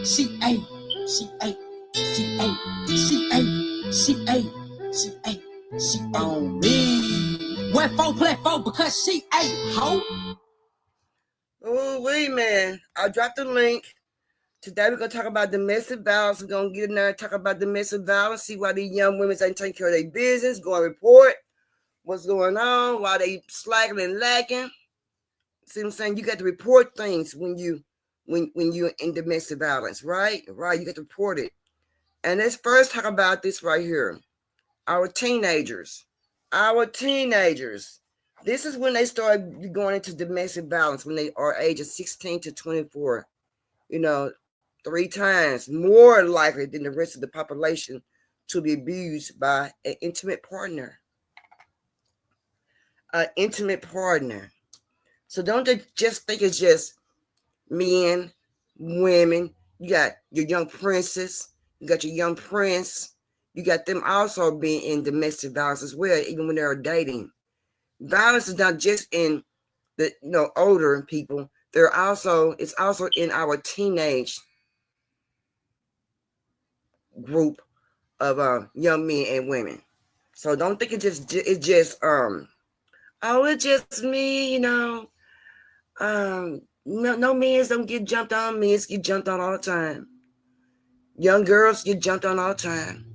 C-A, C-A, C-A, C-A, C-A, C-A, she on me. Where folk play folk because she ain't hoe. Oh, wait, man. I dropped the link. Today we're going to talk about domestic violence. We're going to get in there and talk about domestic violence, see why these young women ain't taking care of their business, go and report what's going on, why they slacking and lacking. See what I'm saying? You got to report things when you're in domestic violence, right? Right, you got to report it. And let's first talk about this right here. Our teenagers. This is when they start going into domestic violence, when they are ages 16 to 24. 3 times more likely than the rest of the population to be abused by an intimate partner. So don't just think it's just men, women. You got your young princess, you got your young prince, you got them also being in domestic violence as well, even when they're dating. Violence is not just in the older people. It's also in our teenage group of young men and women. So don't think it's just it's just me, no men don't get jumped on. Men get jumped on all the time. Young girls get jumped on all the time.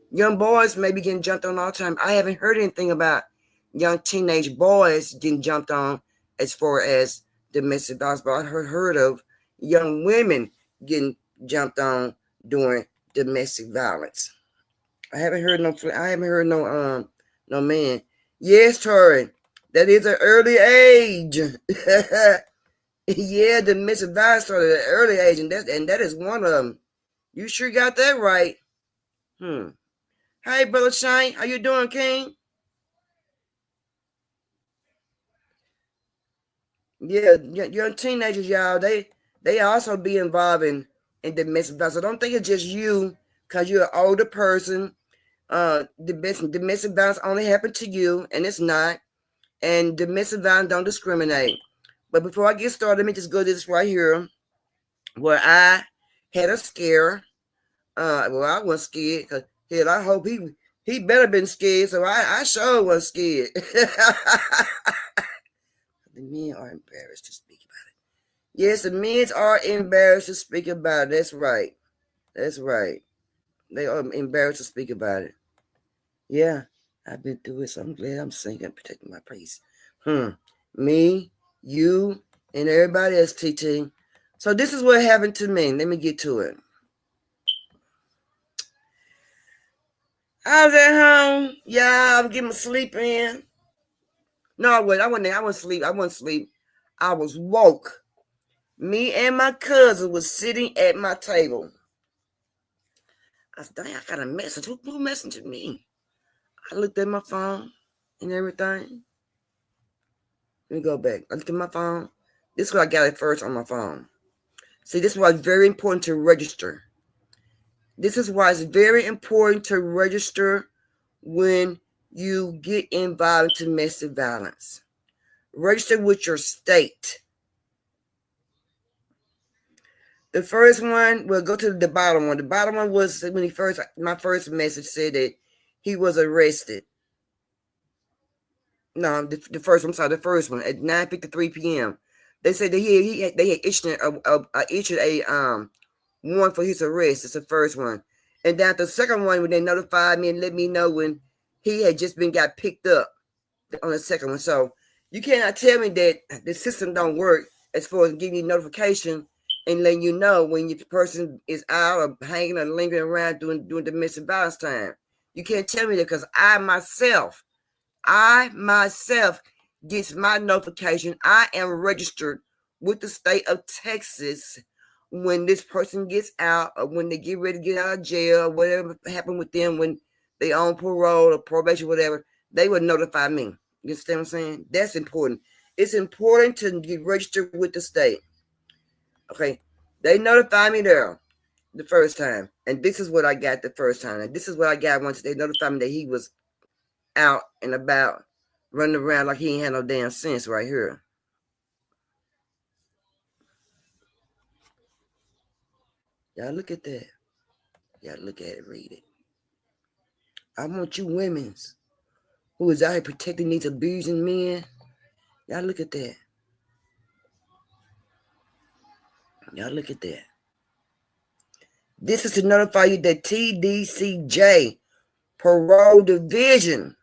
Young boys may be getting jumped on all the time. I haven't heard anything about young teenage boys getting jumped on as far as domestic violence, but I heard of young women getting jumped on during domestic violence. I haven't heard no man. Yes, Tori, that is an early age. Yeah, domestic violence started at an early age, and that is one of them. You sure got that right. Hey, Brother Shane, how you doing, King? Yeah, young teenagers, y'all, they also be involved in domestic violence. So don't think it's just you because you're an older person. Domestic violence only happened to you, and it's not. And domestic violence don't discriminate. But before I get started, let me just go to this right here, where I had a scare. Well, I wasn't scared because hell, I hope he better been scared. So I sure was scared. The men are embarrassed to speak about it. Yes, the men are embarrassed to speak about it. That's right. They are embarrassed to speak about it. Yeah, I've been through it, so I'm glad I'm singing, protecting my peace. Me, you, and everybody else, TT. So this is what happened to me. Let me get to it. I was at home. Yeah, I was getting my sleep in. No, I wasn't. I wasn't sleep. I was woke. Me and my cousin was sitting at my table. I said, dang, I got a message. Who messaged me? I looked at my phone and everything. Let me go back. I looked at my phone. This is what I got at first on my phone. See, this is why it's very important to register. This is why it's very important to register when you get involved in domestic violence. Register with your state. The first one, we'll go to the bottom one. The bottom one was when my first message said that he was arrested. No, the first one at 9:53 p.m. They said that they had issued a warrant for his arrest. It's the first one, and then the second one when they notified me and let me know when he had just got picked up on the second one. So you cannot tell me that the system don't work as far as giving you notification and letting you know when your person is out or hanging or lingering around doing domestic violence time. You can't tell me that because I myself gets my notification. I am registered with the state of Texas when this person gets out or when they get ready to get out of jail or whatever happened with them when they on parole or probation, whatever, they would notify me. You understand what I'm saying? That's important. It's important to get registered with the state. Okay. They notified me there the first time. And this is what I got the first time. And this is what I got once they notified me that he was out and about running around like he ain't had no damn sense right here. Y'all look at that. Y'all look at it, read it. I want you women's who is out here protecting these abusing men. Y'all look at that. Y'all look at that. This is to notify you that TDCJ Parole Division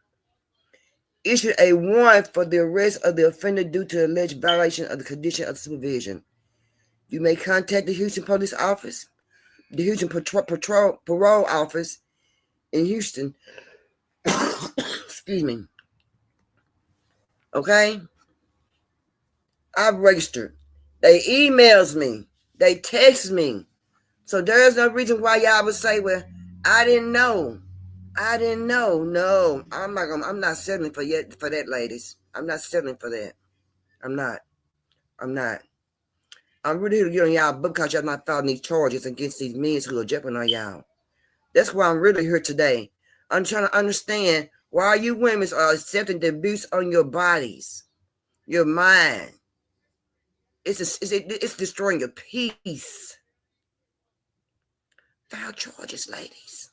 issued a warrant for the arrest of the offender due to alleged violation of the condition of supervision. You may contact the Houston Police Office, the Houston Parole Office in Houston. Excuse me. Okay? I've registered. They emails me. They text me. So there's no reason why y'all would say, well, I didn't know. I didn't know. No, I'm not settling for that, ladies. I'm not settling for that. I'm not. I'm really here to get on y'all because y'all not filing these charges against these men who are jumping on y'all. That's why I'm really here today. I'm trying to understand why you women are accepting the abuse on your bodies, your mind. It's destroying your peace. File charges, ladies.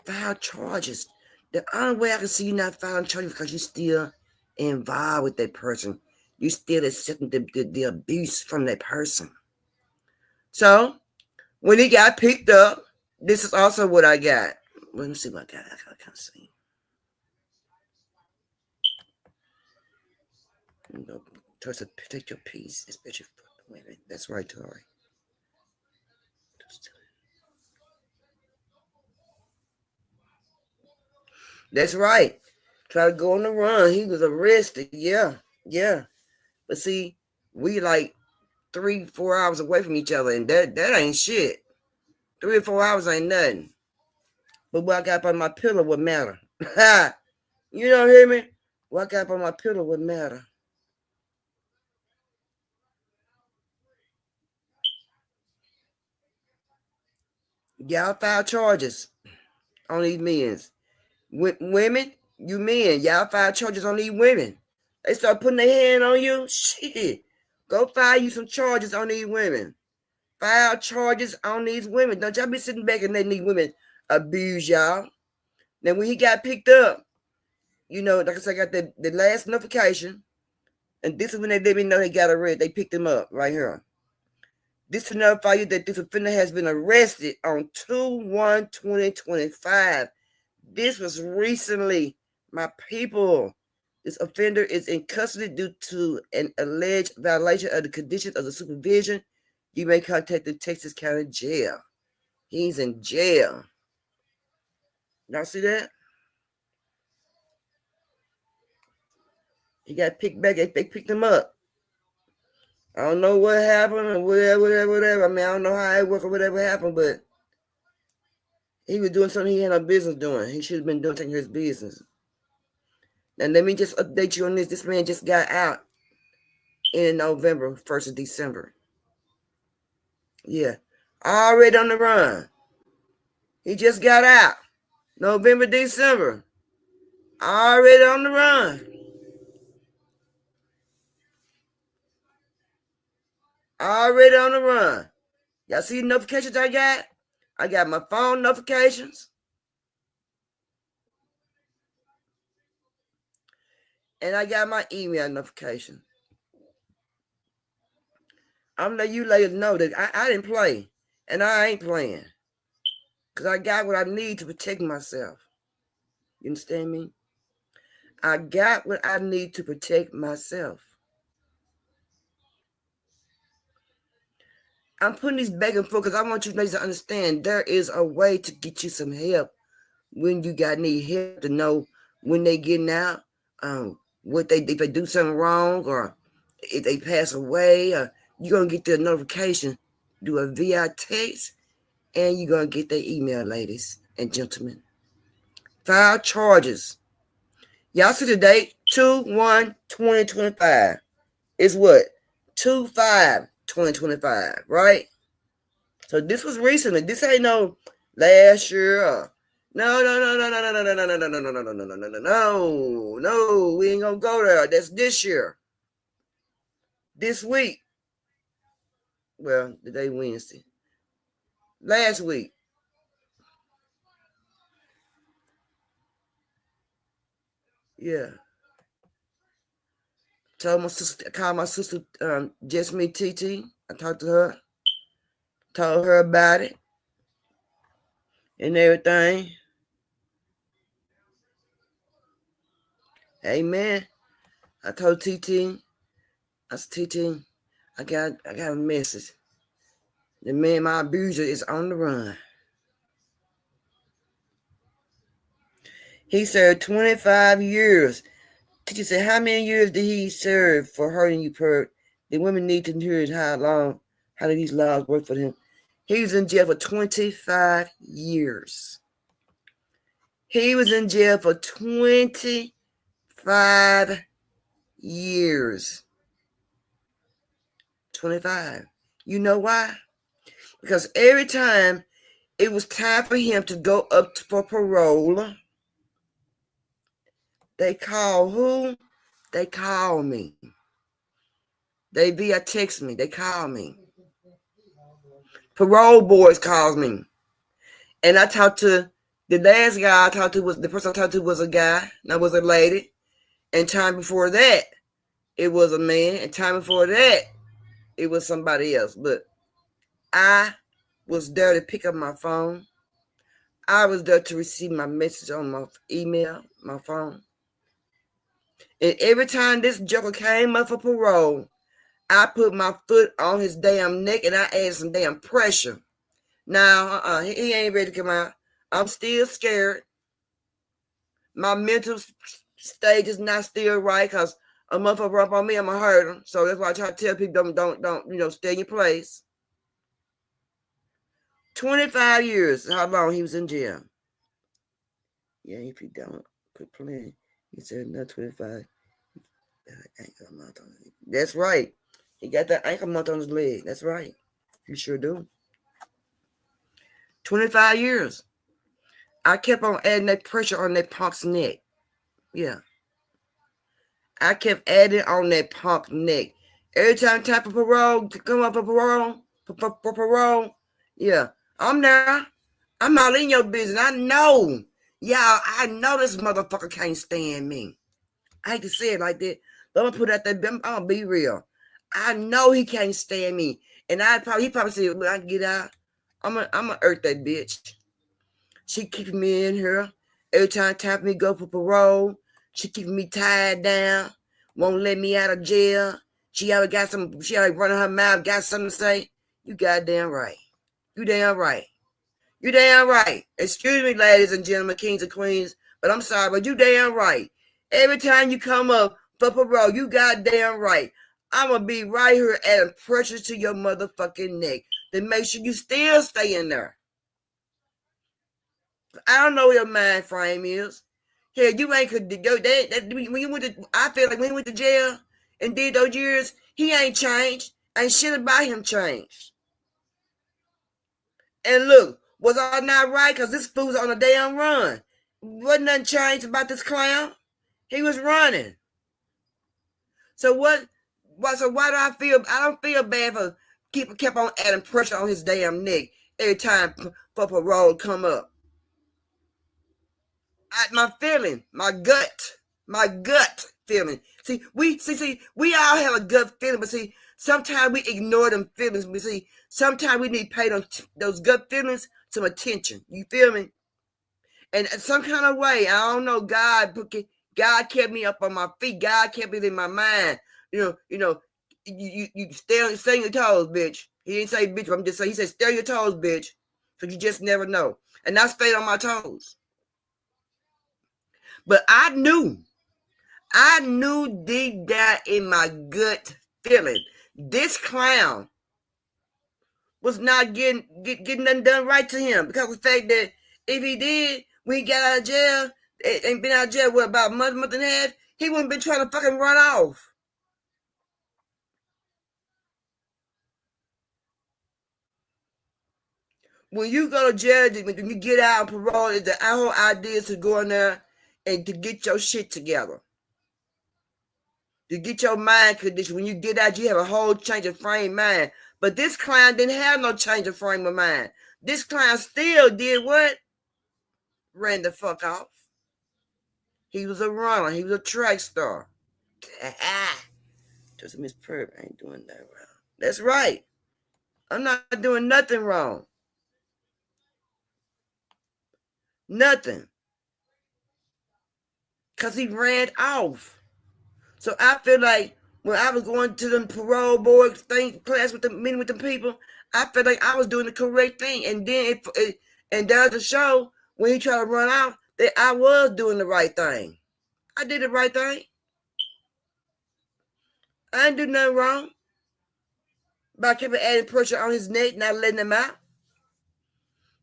File charges. The only way I can see you not filing charges because you're still involved with that person. You still accepting the abuse from that person. So when he got picked up, this is also what I got. Let me see what I got. I can't see. Towards to protect your peace, especially for women. That's right, Tori. That's right. Try to go on the run. He was arrested. Yeah. But see, we like 3-4 hours away from each other, and that ain't shit. 3 or 4 hours ain't nothing. But what I got up on my pillow would matter. You don't hear me? What I got up on my pillow would matter. Y'all file charges on these men. Women, you men, y'all file charges on these women. They start putting their hand on you. Shit. Go file you some charges on these women. File charges on these women. Don't y'all be sitting back and letting these women abuse y'all. Now, when he got picked up, like I said, I got the last notification. And this is when they let me know they got arrested. They picked him up right here. This to notify you that this offender has been arrested on 2/1/2025. This was recently, my people. This offender is in custody due to an alleged violation of the conditions of the supervision. You may contact the Texas County Jail. He's in jail. Y'all see that? He got picked back. They picked him up. I don't know what happened or whatever. I mean, I don't know how it worked or whatever happened, but he was doing something he had no business doing. He should have been taking his business. Now, let me just update you on this. This man just got out in November, 1st of December. Yeah. Already on the run. He just got out. November, December. Already on the run. Already on the run. Y'all see the notifications I got? I got my phone notifications. And I got my email notification. I'm letting you ladies know that I didn't play. And I ain't playing. Because I got what I need to protect myself. You understand me? I got what I need to protect myself. I'm putting these back and forth because I want you ladies to understand there is a way to get you some help when you need help to know when they getting out, if they do something wrong or if they pass away, or you're gonna get the notification, do a VI text, and you're gonna get their email, ladies and gentlemen. File charges. Y'all see the date? 2/1/2025. It's what? 2/5/2025, right? So this was recently. This ain't no last year. No. We ain't gonna go there. That's this year. This week. Well, today Wednesday. last week. Yeah. Told my sister, called my sister, Just Me TT. I talked to her, told her about it and everything. Amen. I told TT, I said, TT, I got a message. The man, my abuser, is on the run. He served 25 years. Teacher said, how many years did he serve for hurting you, Purp? The women need to hear how these laws work for him. He was in jail for 25 years. He was in jail for 25 years. 25. You know why? Because every time it was time for him to go up for parole, they call who? They call me. They via text me. They call me. Parole boards calls me. And I talked to the last guy I talked to was the person I talked to was a guy, and I was a lady. And time before that, it was a man. And time before that, it was somebody else. But I was there to pick up my phone. I was there to receive my message on my email, my phone. And every time this joker came up for parole, I put my foot on his damn neck and I added some damn pressure. Now, he ain't ready to come out. I'm still scared. My mental stage is not still right because a motherfucker up on me, I'm gonna hurt him. So that's why I try to tell people don't stay in your place. 25 years is how long he was in jail. Yeah, if you don't quit playing, he said another 25. That's right. He got that ankle mount on his leg. That's right. You sure do. 25 years. I kept on adding that pressure on that punk's neck. Yeah. I kept adding on that punk neck. Every time for parole, to come up for parole, for parole, yeah. I'm there. I'm not in your business. I know. Yeah, I know this motherfucker can't stand me. I hate to say it like that. But I'm gonna put out that. I'm gonna be real. I know he can't stand me, and he probably said, "When I get out, I'm gonna hurt that bitch." She keeping me in here every time for me to go for parole. She keeping me tied down, won't let me out of jail. She always got some. She always running her mouth, got something to say. You goddamn right. You damn right. You damn right. Excuse me, ladies and gentlemen, kings and queens, but I'm sorry, but you damn right. Every time you come up for parole, you goddamn right. I'm going to be right here adding pressure to your motherfucking neck to make sure you still stay in there. I don't know what your mind frame is. Hell, you ain't could go when you went to, I feel like when he went to jail and did those years, he ain't changed. Ain't shit about him changed. And look, was I not right? Because this fool's on a damn run. Wasn't nothing changed about this clown. He was running. So what? So why do I feel? I don't feel bad for kept on adding pressure on his damn neck every time for parole come up. My feeling, my gut feeling. See, we all have a gut feeling, but see, sometimes we ignore them feelings. But see, sometimes we need to pay those gut feelings some attention. You feel me? And some kind of way, I don't know. God kept me up on my feet. God kept me in my mind. You stay on your toes, bitch. He didn't say bitch, but I'm just saying. He said stay on your toes, bitch. So you just never know. And I stayed on my toes. But I knew deep down in my gut feeling, this clown was not getting nothing done right to him because of the fact that if he did, when he got out of jail, ain't been out of jail about a month and a half, he wouldn't been trying to fucking run off. When you go to jail, when you get out on parole, the whole idea is to go in there and to get your shit together. To get your mind conditioned. When you get out, you have a whole change of frame of mind. But this clown didn't have no change of frame of mind. This clown still did what? Ran the fuck off. He was a runner. He was a track star. Just Miss Purp ain't doing that wrong. That's right. I'm not doing nothing wrong. Nothing. Because he ran off. So I feel like when I was going to the parole board class with the meeting with the people, I felt like I was doing the correct thing. And then and there's a show when he tried to run out that I was doing the right thing. I did the right thing. I didn't do nothing wrong. But I kept adding pressure on his neck, not letting him out.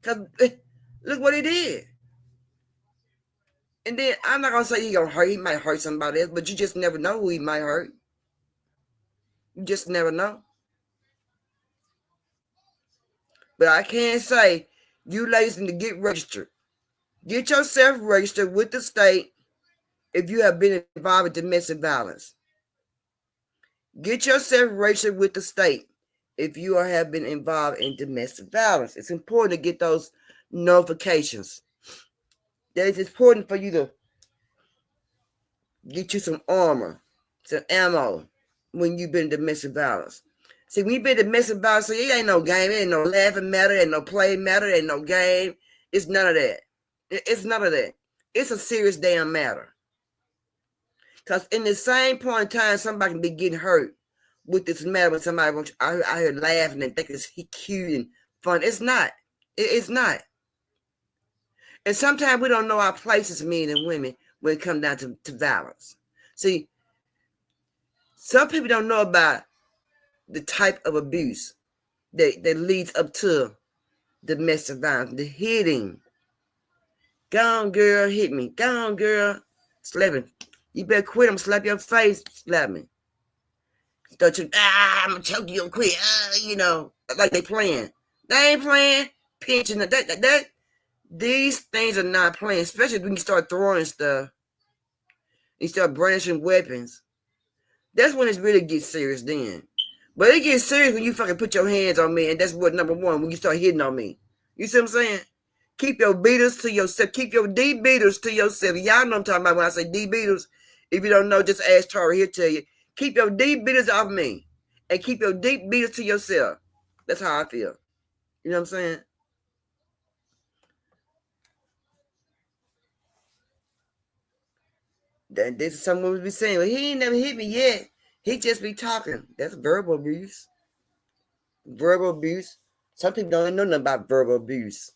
Because look what he did. And then I'm not going to say he gonna hurt. He might hurt somebody else, but you just never know who he might hurt. You just never know. But I can't say you ladies need to get registered. Get yourself registered with the state if you have been involved in domestic violence. Get yourself registered with the state if you have been involved in domestic violence. It's important to get those notifications. That it's important for you to get you some armor, some ammo when you've been in domestic violence. See, when you've been in domestic violence, so it ain't no game, it ain't no laughing matter, it ain't no play matter, it ain't no game. It's none of that. It's none of that. It's a serious damn matter. Because in the same point in time, somebody can be getting hurt with this matter when somebody wants I hear laughing and think it's cute and fun. It's not. It's not. And sometimes we don't know our places, men and women, when it comes down to violence. See, some people don't know about the type of abuse that leads up to domestic violence, the hitting. Go on, girl, hit me. Go on, girl, slap me. You better quit. I'm slap your face, slap me. Don't you, I'm gonna choke you quick. Like they playing. They ain't playing. Pinching that. These things are not playing, especially when you start throwing stuff. You start brandishing weapons. That's when it really gets serious then. But it gets serious when you fucking put your hands on me, and that's what number one, when you start hitting on me. You see what I'm saying? Keep your beaters to yourself. Keep your D beaters to yourself. Y'all know what I'm talking about when I say D beaters. If you don't know, just ask Tara. He'll tell you. Keep your D beaters off me. And keep your deep beaters to yourself. That's how I feel. You know what I'm saying? This is something we be saying. Well, he ain't never hit me yet. He just be talking. That's verbal abuse. Verbal abuse. Some people don't know nothing about verbal abuse.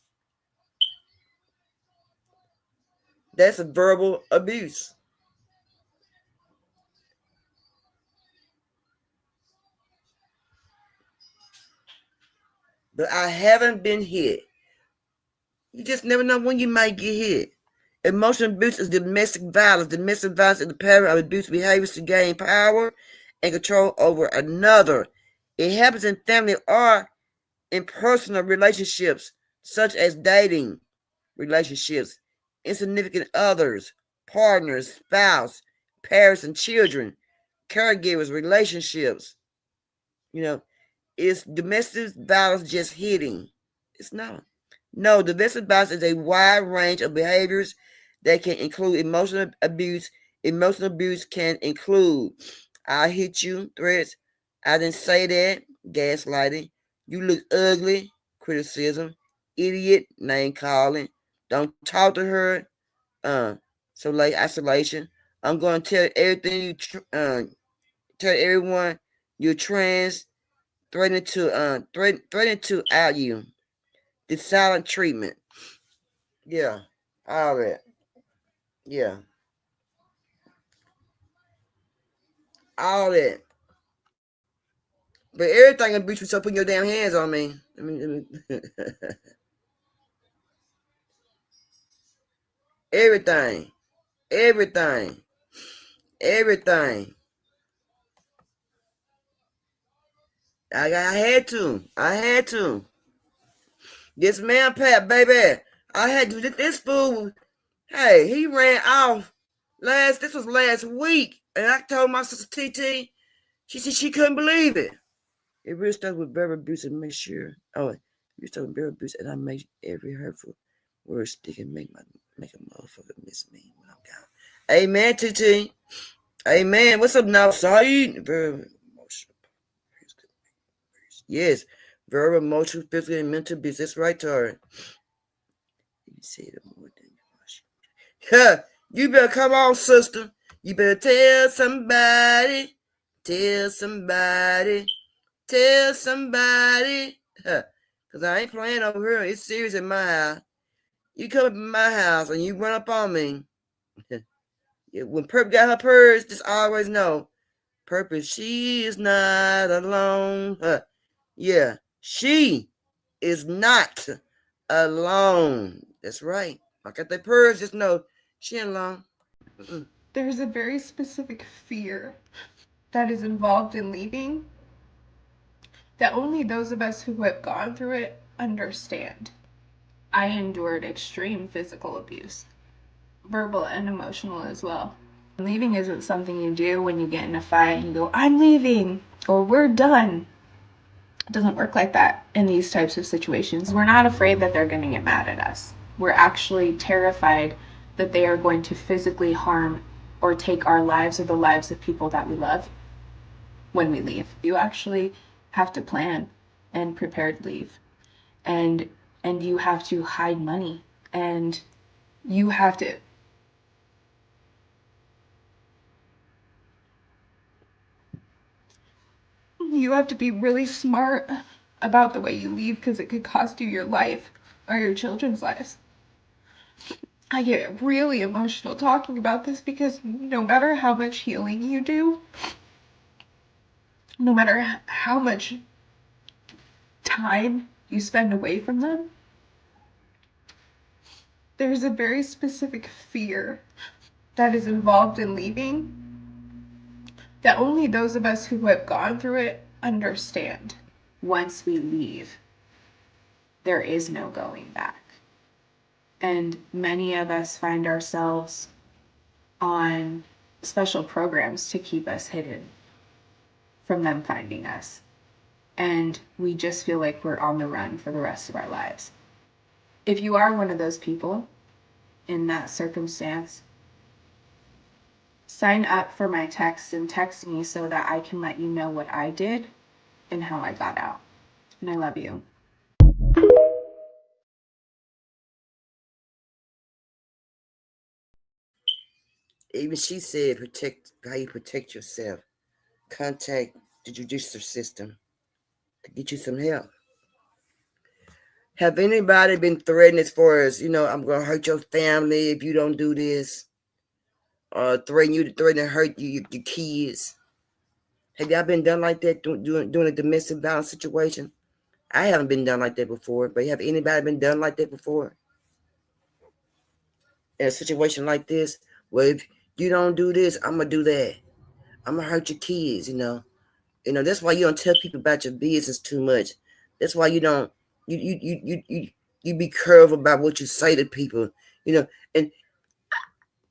That's a verbal abuse. But I haven't been hit. You just never know when you might get hit. Emotional abuse is domestic violence. Domestic violence is the pattern of abuse behaviors to gain power and control over another. It happens in family or in personal relationships, such as dating relationships, insignificant others, partners, spouse, parents and children, caregivers, relationships. Is domestic violence just hitting? It's not. No, domestic violence is a wide range of behaviors that can include emotional abuse. Emotional abuse can include I hit you, threats, I didn't say that, gaslighting, you look ugly, criticism, idiot, name calling, don't talk to her, so like isolation. I'm going to tell everything tell everyone you're trans, threatening to out you. The silent treatment. Yeah. All that. Yeah. All that. But everything gonna beat you so putting your damn hands on me. Everything. Everything. Everything. I had to. I had to. This man Pat, baby. I had to. This fool. Hey, he ran off this was last week. And I told my sister TT, she said she couldn't believe it. It really started with verbal abuse and make sure. Oh, You're talking bear abuse, and I make every hurtful word stick and make a motherfucker miss me when I'm gone. Amen, TT. Amen. What's up now, Saeed? Very emotional. Yes, very emotional, physical, and mental abuse. That's right, Tori. You said it more than you want. You better come on, sister. You better tell somebody. Tell somebody. Tell somebody. Because I ain't playing over here. It's serious in my house. You come up in my house and you run up on me. When Purp got her purse, just always know. Purpose, she is not alone. Yeah, she is not alone. That's right. I got that purse, just know she ain't alone. There's a very specific fear that is involved in leaving that only those of us who have gone through it understand. I endured extreme physical abuse, verbal and emotional as well. Leaving isn't something you do when you get in a fight and you go, I'm leaving, or we're done. It doesn't work like that in these types of situations. We're not afraid that they're going to get mad at us. We're actually terrified that they are going to physically harm or take our lives or the lives of people that we love when we leave. You actually have to plan and prepare to leave. And you have to hide money, and you have to be really smart about the way you leave, because it could cost you your life or your children's lives. I get really emotional talking about this because no matter how much healing you do, no matter how much time you spend away from them, there's a very specific fear that is involved in leaving that only those of us who have gone through it understand. Once we leave, there is no going back. And many of us find ourselves on special programs to keep us hidden from them finding us. And we just feel like we're on the run for the rest of our lives. If you are one of those people in that circumstance, sign up for my text and text me so that I can let you know what I did and how I got out. And I love you. Even she said, protect how you protect yourself. Contact the judicial system to get you some help. Have anybody been threatened as far as, I'm going to hurt your family if you don't do this? Or threaten to hurt your kids? Have y'all been done like that doing a domestic violence situation? I haven't been done like that before, but have anybody been done like that before? In a situation like this, well, if you don't do this, I'm going to do that. I'm going to hurt your kids, that's why you don't tell people about your business too much. That's why you don't, you be careful about what you say to people, and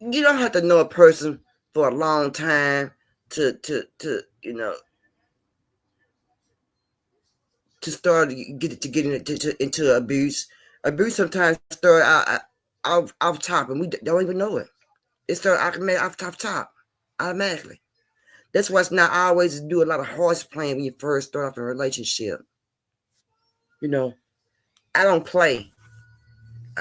you don't have to know a person for a long time to start to get into abuse. Abuse sometimes start off top, and we don't even know it. It starts off top automatically. That's why it's not always do a lot of horse playing when you first start off a relationship. I don't play.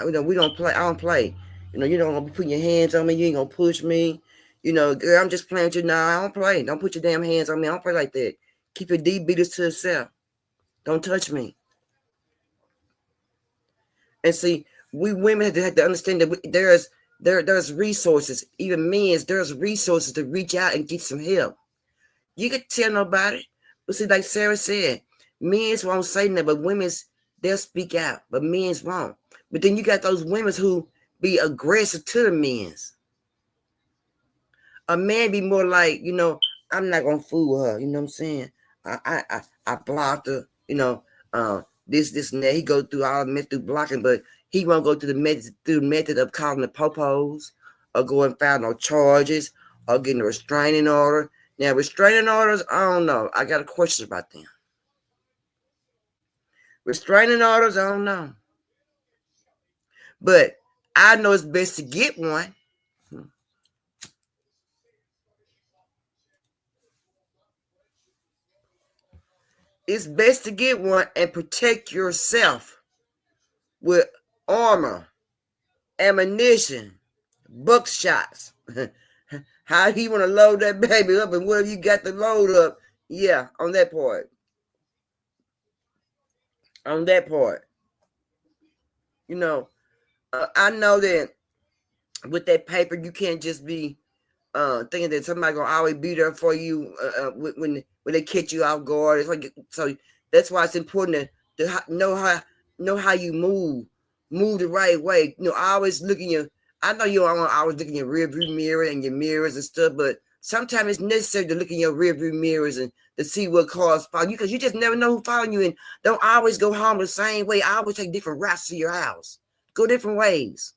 We don't play. I don't play. You don't gonna be putting your hands on me. You ain't gonna push me. Girl, I'm just playing with you now. I don't play. Don't put your damn hands on me. I don't play like that. Keep your deep beaters to yourself. Don't touch me. And see, we women have to understand that there's resources. Even men's, there's resources to reach out and get some help. You can tell nobody. But see, like Sarah said, men's won't say nothing, but women's, they'll speak out, but men's won't. But then you got those women who be aggressive to the men's. A man be more like, I'm not gonna fool her. You know what I'm saying? I blocked her. This and that. He go through all the method blocking, but he won't go through the method of calling the popos or going file no charges or getting a restraining order. Now restraining orders, I don't know. I got a question about them. Restraining orders, I don't know. But I know it's best to get one. It's best to get one and protect yourself with armor, ammunition, buckshots. How do you want to load that baby up and whatever you got to load up? Yeah, on that part. On that part. You know, I know that with that paper, you can't just be thinking that somebody gonna always be there for you when they catch you off guard. It's like, so that's why it's important to know how you move the right way. You know, always look in your. I know you don't want to always look in your rearview mirror and your mirrors and stuff, but sometimes it's necessary to look in your rearview mirrors and to see what cars follow you, because you just never know who's following you, and don't always go home the same way. I always take different routes to your house. Go different ways.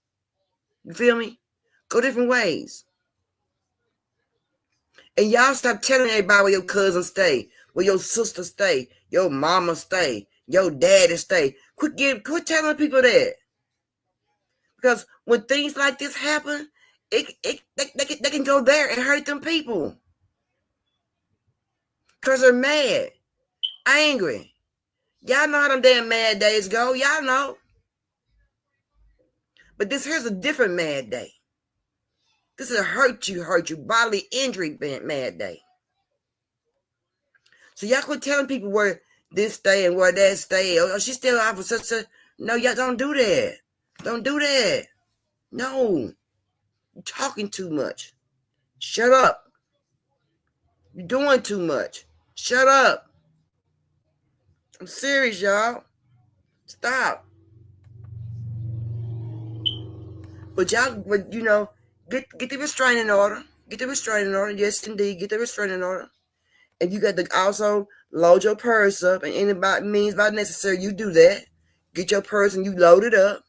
You feel me? Go different ways. And y'all stop telling everybody where your cousin stay, where your sister stay, your mama stay, your daddy stay. Quit telling people that. Because when things like this happen, they can go there and hurt them people. Because they're mad, angry. Y'all know how them damn mad days go. Y'all know. But here's a different mad day. This is a hurt you, bodily injury mad day. So y'all quit telling people where this stay and where that stay. Oh, she's still out for such. No, y'all don't do that. Don't do that. No. You're talking too much. Shut up. You're doing too much. Shut up. I'm serious, y'all. Stop. But you know, get the restraining order. Get the restraining order. Yes, indeed. Get the restraining order. And you got to also load your purse up, and any means by necessary, you do that. Get your purse and you load it up.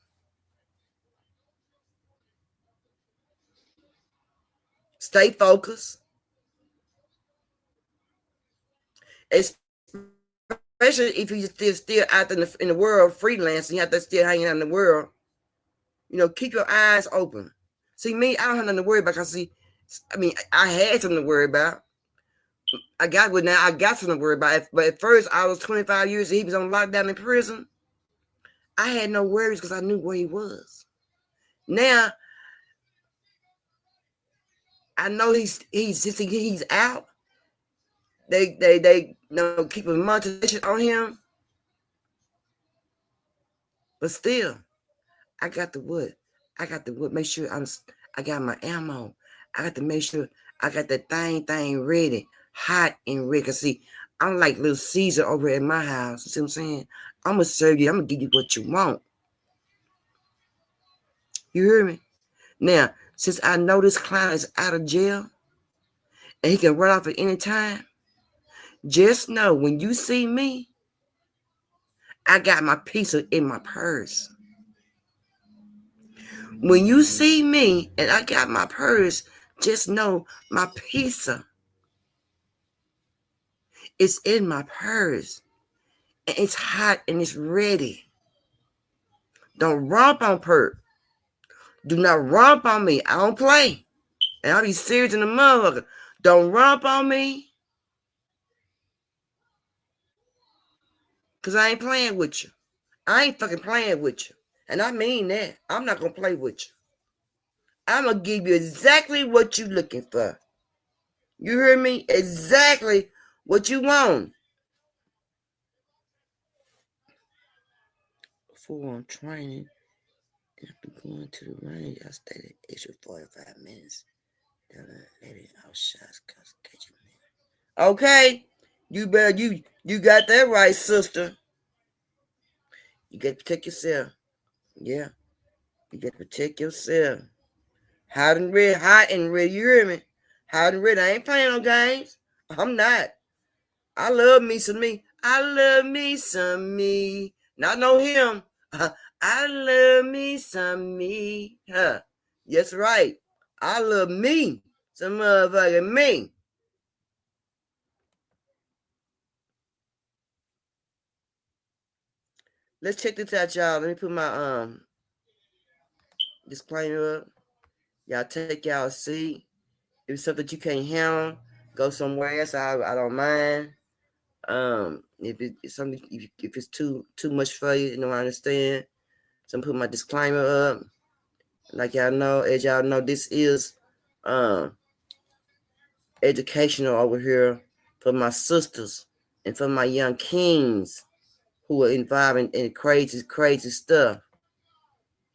Stay focused. Especially if you're still out in the world freelancing, you have to still hanging out in the world. You know, keep your eyes open. See, me, I don't have nothing to worry about. I had something to worry about. I got something to worry about. But at first, I was 25 years and he was on lockdown in prison. I had no worries because I knew where he was. Now, I know he's out. They keep a monitoring on him. But still, I got the wood. Make sure I got my ammo. I got to make sure I got that thing ready, hot and ready. Cause see, I'm like little Caesar over at my house. You see what I'm saying? I'm gonna serve you. I'm gonna give you what you want. You hear me? Now, since I know this client is out of jail and he can run off at any time, just know when you see me, I got my pizza in my purse. When you see me and I got my purse, just know my pizza is in my purse. And it's hot and it's ready. Don't romp on Purp. Do not romp on me. I don't play. And I'll be serious in the motherfucker. Don't romp on me. Because I ain't playing with you. I ain't fucking playing with you. And I mean that. I'm not going to play with you. I'm going to give you exactly what you're looking for. You hear me? Exactly what you want. Before I'm training, after going to the range, I stayed an extra 45 minutes. Then I let it out shots cause catching me. Okay. You better you got that right, sister. You got to protect yourself. Yeah. You got to protect yourself. Hot and red, you hear me? Hot and red. I ain't playing no games. I'm not. I love me some me. I love me some me. Not know him. I love me some me. Huh. Yes, right. I love me. Some motherfucking me. let's check this out, y'all. Let me put my disclaimer up. Y'all take y'all a seat. If it's something that you can't handle, go somewhere else. I don't mind. If it's something, if it's too much for you, you know, I understand. So I'm putting my disclaimer up. Like y'all know, as y'all know, this is educational over here for my sisters and for my young kings who are involved in crazy stuff.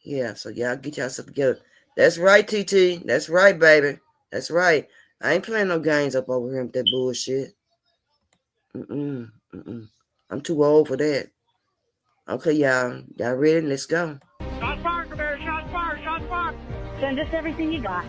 Yeah, so y'all get yourself together. That's right, TT. That's right, baby. That's right. I ain't playing no games up over here with that bullshit. I'm too old for that. Okay, y'all. Y'all ready? Let's go. Shots fired, Bear. Shots fired. Shots fired. Send us everything you got.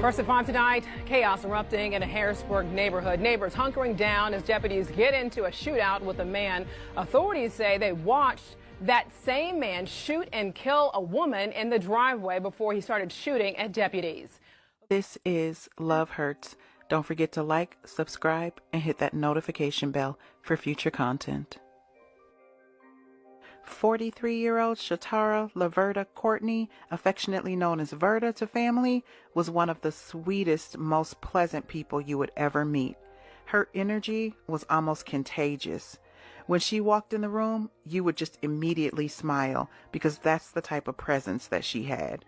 First at 5 tonight, chaos erupting in a Harrisburg neighborhood. Neighbors hunkering down as deputies get into a shootout with a man. Authorities say they watched that same man shoot and kill a woman in the driveway before he started shooting at deputies. This is Love Hurts. Don't forget to like, subscribe, and hit that notification bell for future content. 43-year-old Shatara Laverta Courtney, affectionately known as Verta to family, was one of the sweetest, most pleasant people you would ever meet. Her energy was almost contagious. When she walked in the room, you would just immediately smile because that's the type of presence that she had.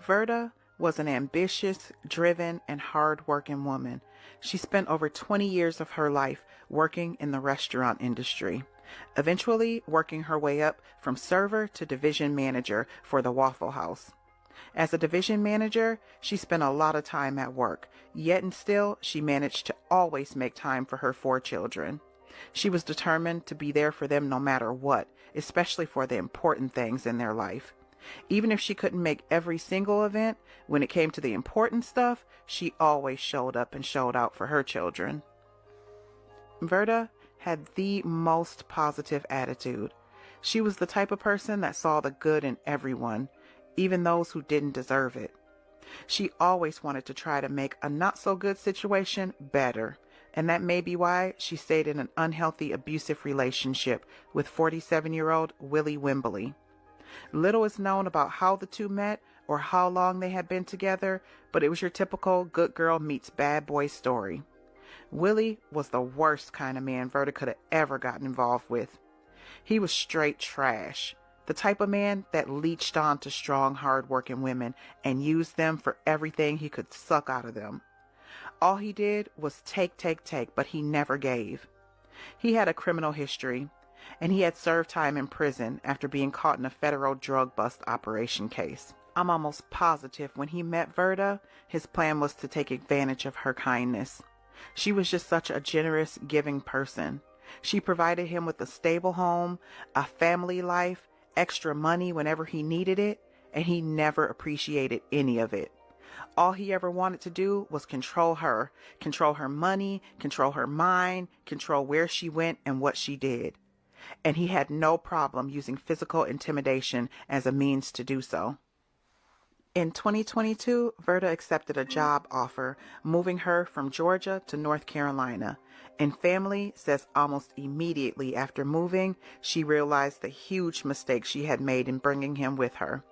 Verta was an ambitious, driven, and hard-working woman. She spent over 20 years of her life working in the restaurant industry, eventually working her way up from server to division manager for the Waffle House. As a division manager, she spent a lot of time at work, yet and still she managed to always make time for her 4 children. She was determined to be there for them no matter what, especially for the important things in their life. Even if she couldn't make every single event, when it came to the important stuff, she always showed up and showed out for her children. Verta had the most positive attitude. She was the type of person that saw the good in everyone, even those who didn't deserve it. She always wanted to try to make a not-so-good situation better, and that may be why she stayed in an unhealthy, abusive relationship with 47-year-old Willie Wimbley. Little is known about how the two met or how long they had been together, but it was your typical good girl meets bad boy story. Willie was the worst kind of man Verta could have ever gotten involved with. He was straight trash, the type of man that leeched on to strong, hard-working women and used them for everything he could suck out of them. All he did was take, but he never gave. He had a criminal history, and he had served time in prison after being caught in a federal drug bust operation case. I'm almost positive when he met Verta, his plan was to take advantage of her kindness. She was just such a generous, giving person. She provided him with a stable home, a family life, extra money whenever he needed it, and he never appreciated any of it. All he ever wanted to do was control her money, control her mind, control where she went and what she did. And he had no problem using physical intimidation as a means to do so. In 2022, Verta accepted a job offer, moving her from Georgia to North Carolina. And family says almost immediately after moving, she realized the huge mistake she had made in bringing him with her.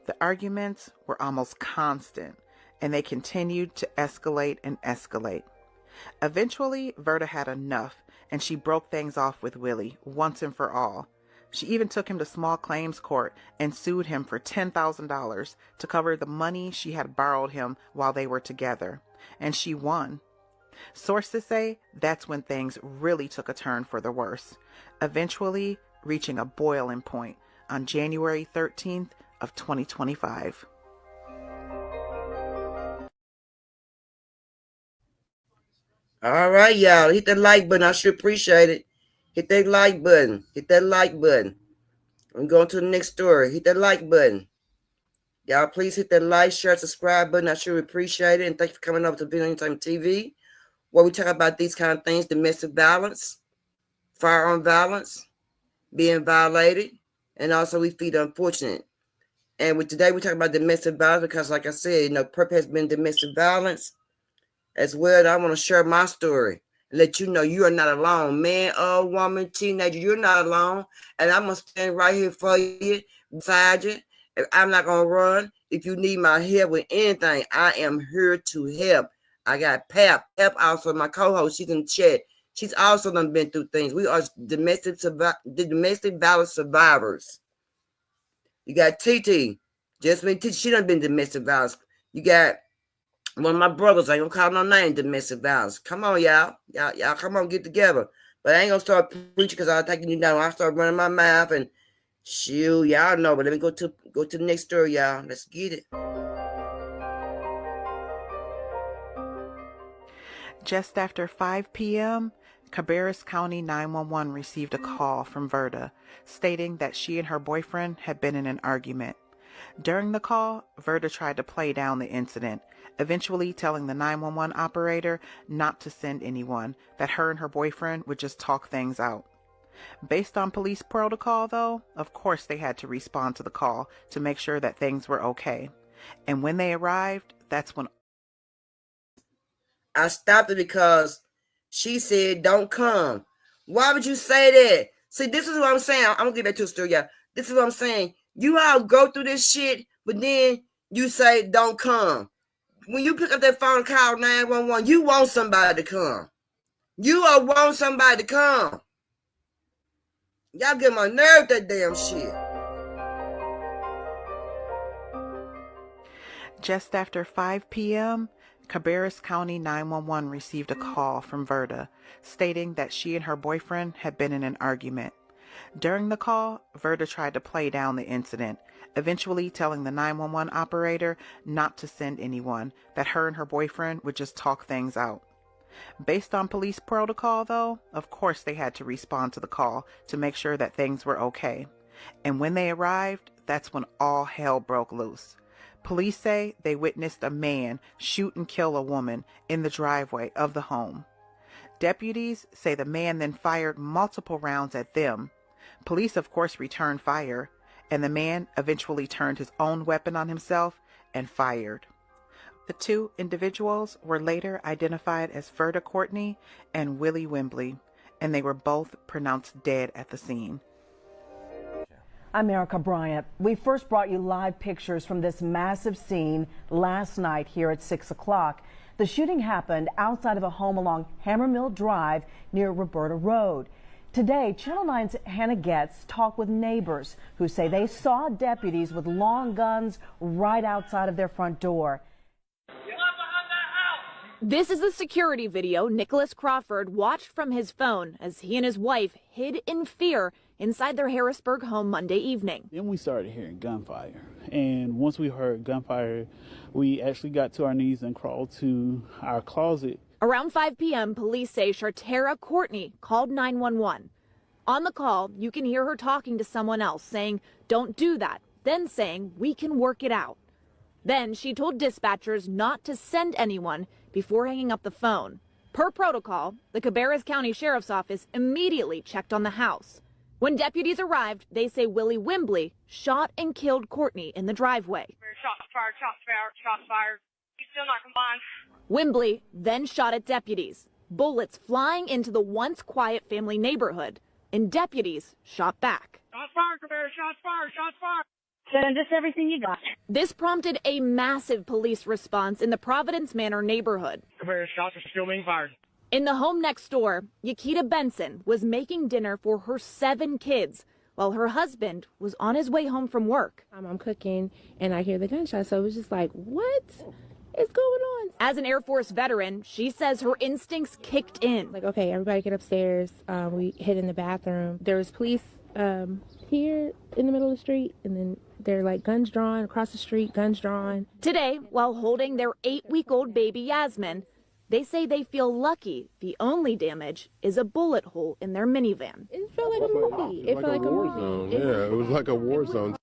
The arguments were almost constant, and they continued to escalate and escalate. Eventually, Verta had enough, and she broke things off with Willie once and for all. She even took him to small claims court and sued him for $10,000 to cover the money she had borrowed him while they were together, and she won. Sources say that's when things really took a turn for the worse, eventually reaching a boiling point on January 13th of 2025. All right, y'all. Hit that like button. I sure appreciate it. Hit that like button. Hit that like button. I'm going to the next story. Hit that like button. Y'all, please hit that like, share, subscribe button. I sure appreciate it. And thanks for coming over to Video Anytime TV, where we talk about these kind of things: domestic violence, firearm violence, being violated, and also we feed the unfortunate. And today we talk about domestic violence because, like I said, Purp has been domestic violence as well. And I want to share my story. let you know you are not alone. Man or woman, teenager, you're not alone. And I'm going to stand right here for you, beside you. I'm not going to run. If you need my help with anything, I am here to help. I got Pep. Pep also my co-host. She's in the chat. She's also done been through things. We are domestic violence survivors. You got TT. Just been TT. She done been domestic violence. You got one of my brothers. I ain't gonna call no name. Domestic violence. Come on, y'all. Y'all come on, get together. But I ain't gonna start preaching because I'm taking you down. I start running my mouth and shoot, y'all know. But let me go to the next story, y'all. Let's get it. Just after 5 p.m., Cabarrus County 911 received a call from Verda stating that she and her boyfriend had been in an argument. During the call, Verda tried to play down the incident, eventually telling the 911 operator not to send anyone, that her and her boyfriend would just talk things out. Based on police protocol, though, of course they had to respond to the call to make sure that things were okay. And when they arrived, that's when I stopped it because she said, don't come. Why would you say that? See, this is what I'm saying. I'm going to get back to the story, y'all. This is what I'm saying. You all go through this shit, but then you say, don't come. When you pick up that phone and call 911, you want somebody to come. You all want somebody to come. Y'all get my nerve, that damn shit. Just after 5 p.m., Cabarrus County 911 received a call from Verda stating that she and her boyfriend had been in an argument. During the call, Verda tried to play down the incident, eventually telling the 911 operator not to send anyone, that her and her boyfriend would just talk things out. Based on police protocol, though, of course they had to respond to the call to make sure that things were okay. And when they arrived, that's when all hell broke loose. Police say they witnessed a man shoot and kill a woman in the driveway of the home. Deputies say the man then fired multiple rounds at them. Police, of course, returned fire, and the man eventually turned his own weapon on himself and fired. The two individuals were later identified as Verda Courtney and Willie Wembley, and they were both pronounced dead at the scene. I'm Erica Bryant. We first brought you live pictures from this massive scene last night here at 6 o'clock. The shooting happened outside of a home along Hammer Mill Drive near Roberta Road. Today, Channel 9's Hannah Getz talked with neighbors who say they saw deputies with long guns right outside of their front door. This is the security video Nicholas Crawford watched from his phone as he and his wife hid in fear inside their Harrisburg home Monday evening. Then we started hearing gunfire, and once we heard gunfire, we actually got to our knees and crawled to our closet. Around 5 p.m., police say Shartera Courtney called 911. On the call, you can hear her talking to someone else saying, "Don't do that," then saying, "We can work it out." Then she told dispatchers not to send anyone before hanging up the phone. Per protocol, the Cabarrus County Sheriff's Office immediately checked on the house. When deputies arrived, they say Willie Wembley shot and killed Courtney in the driveway. Shots fired, shots fired, shots fired. He's still not combined. Wembley then shot at deputies, bullets flying into the once quiet family neighborhood, and deputies shot back. Shots fired, Cabarrus, shots fired, shots fired. Send us everything you got. This prompted a massive police response in the Providence Manor neighborhood. Cabarrus, shots are still being fired. In the home next door, Yakita Benson was making dinner for her 7 kids while her husband was on his way home from work. I'm cooking and I hear the gunshot, so it was just like, what is going on? As an Air Force veteran, she says her instincts kicked in. Like, okay, everybody get upstairs. We hid in the bathroom. There was police here in the middle of the street, and then they're like guns drawn across the street, guns drawn. Today, while holding their 8-week-old baby Yasmin, they say they feel lucky the only damage is a bullet hole in their minivan. It felt like a movie. It felt like a war zone. Yeah, it was like a war zone.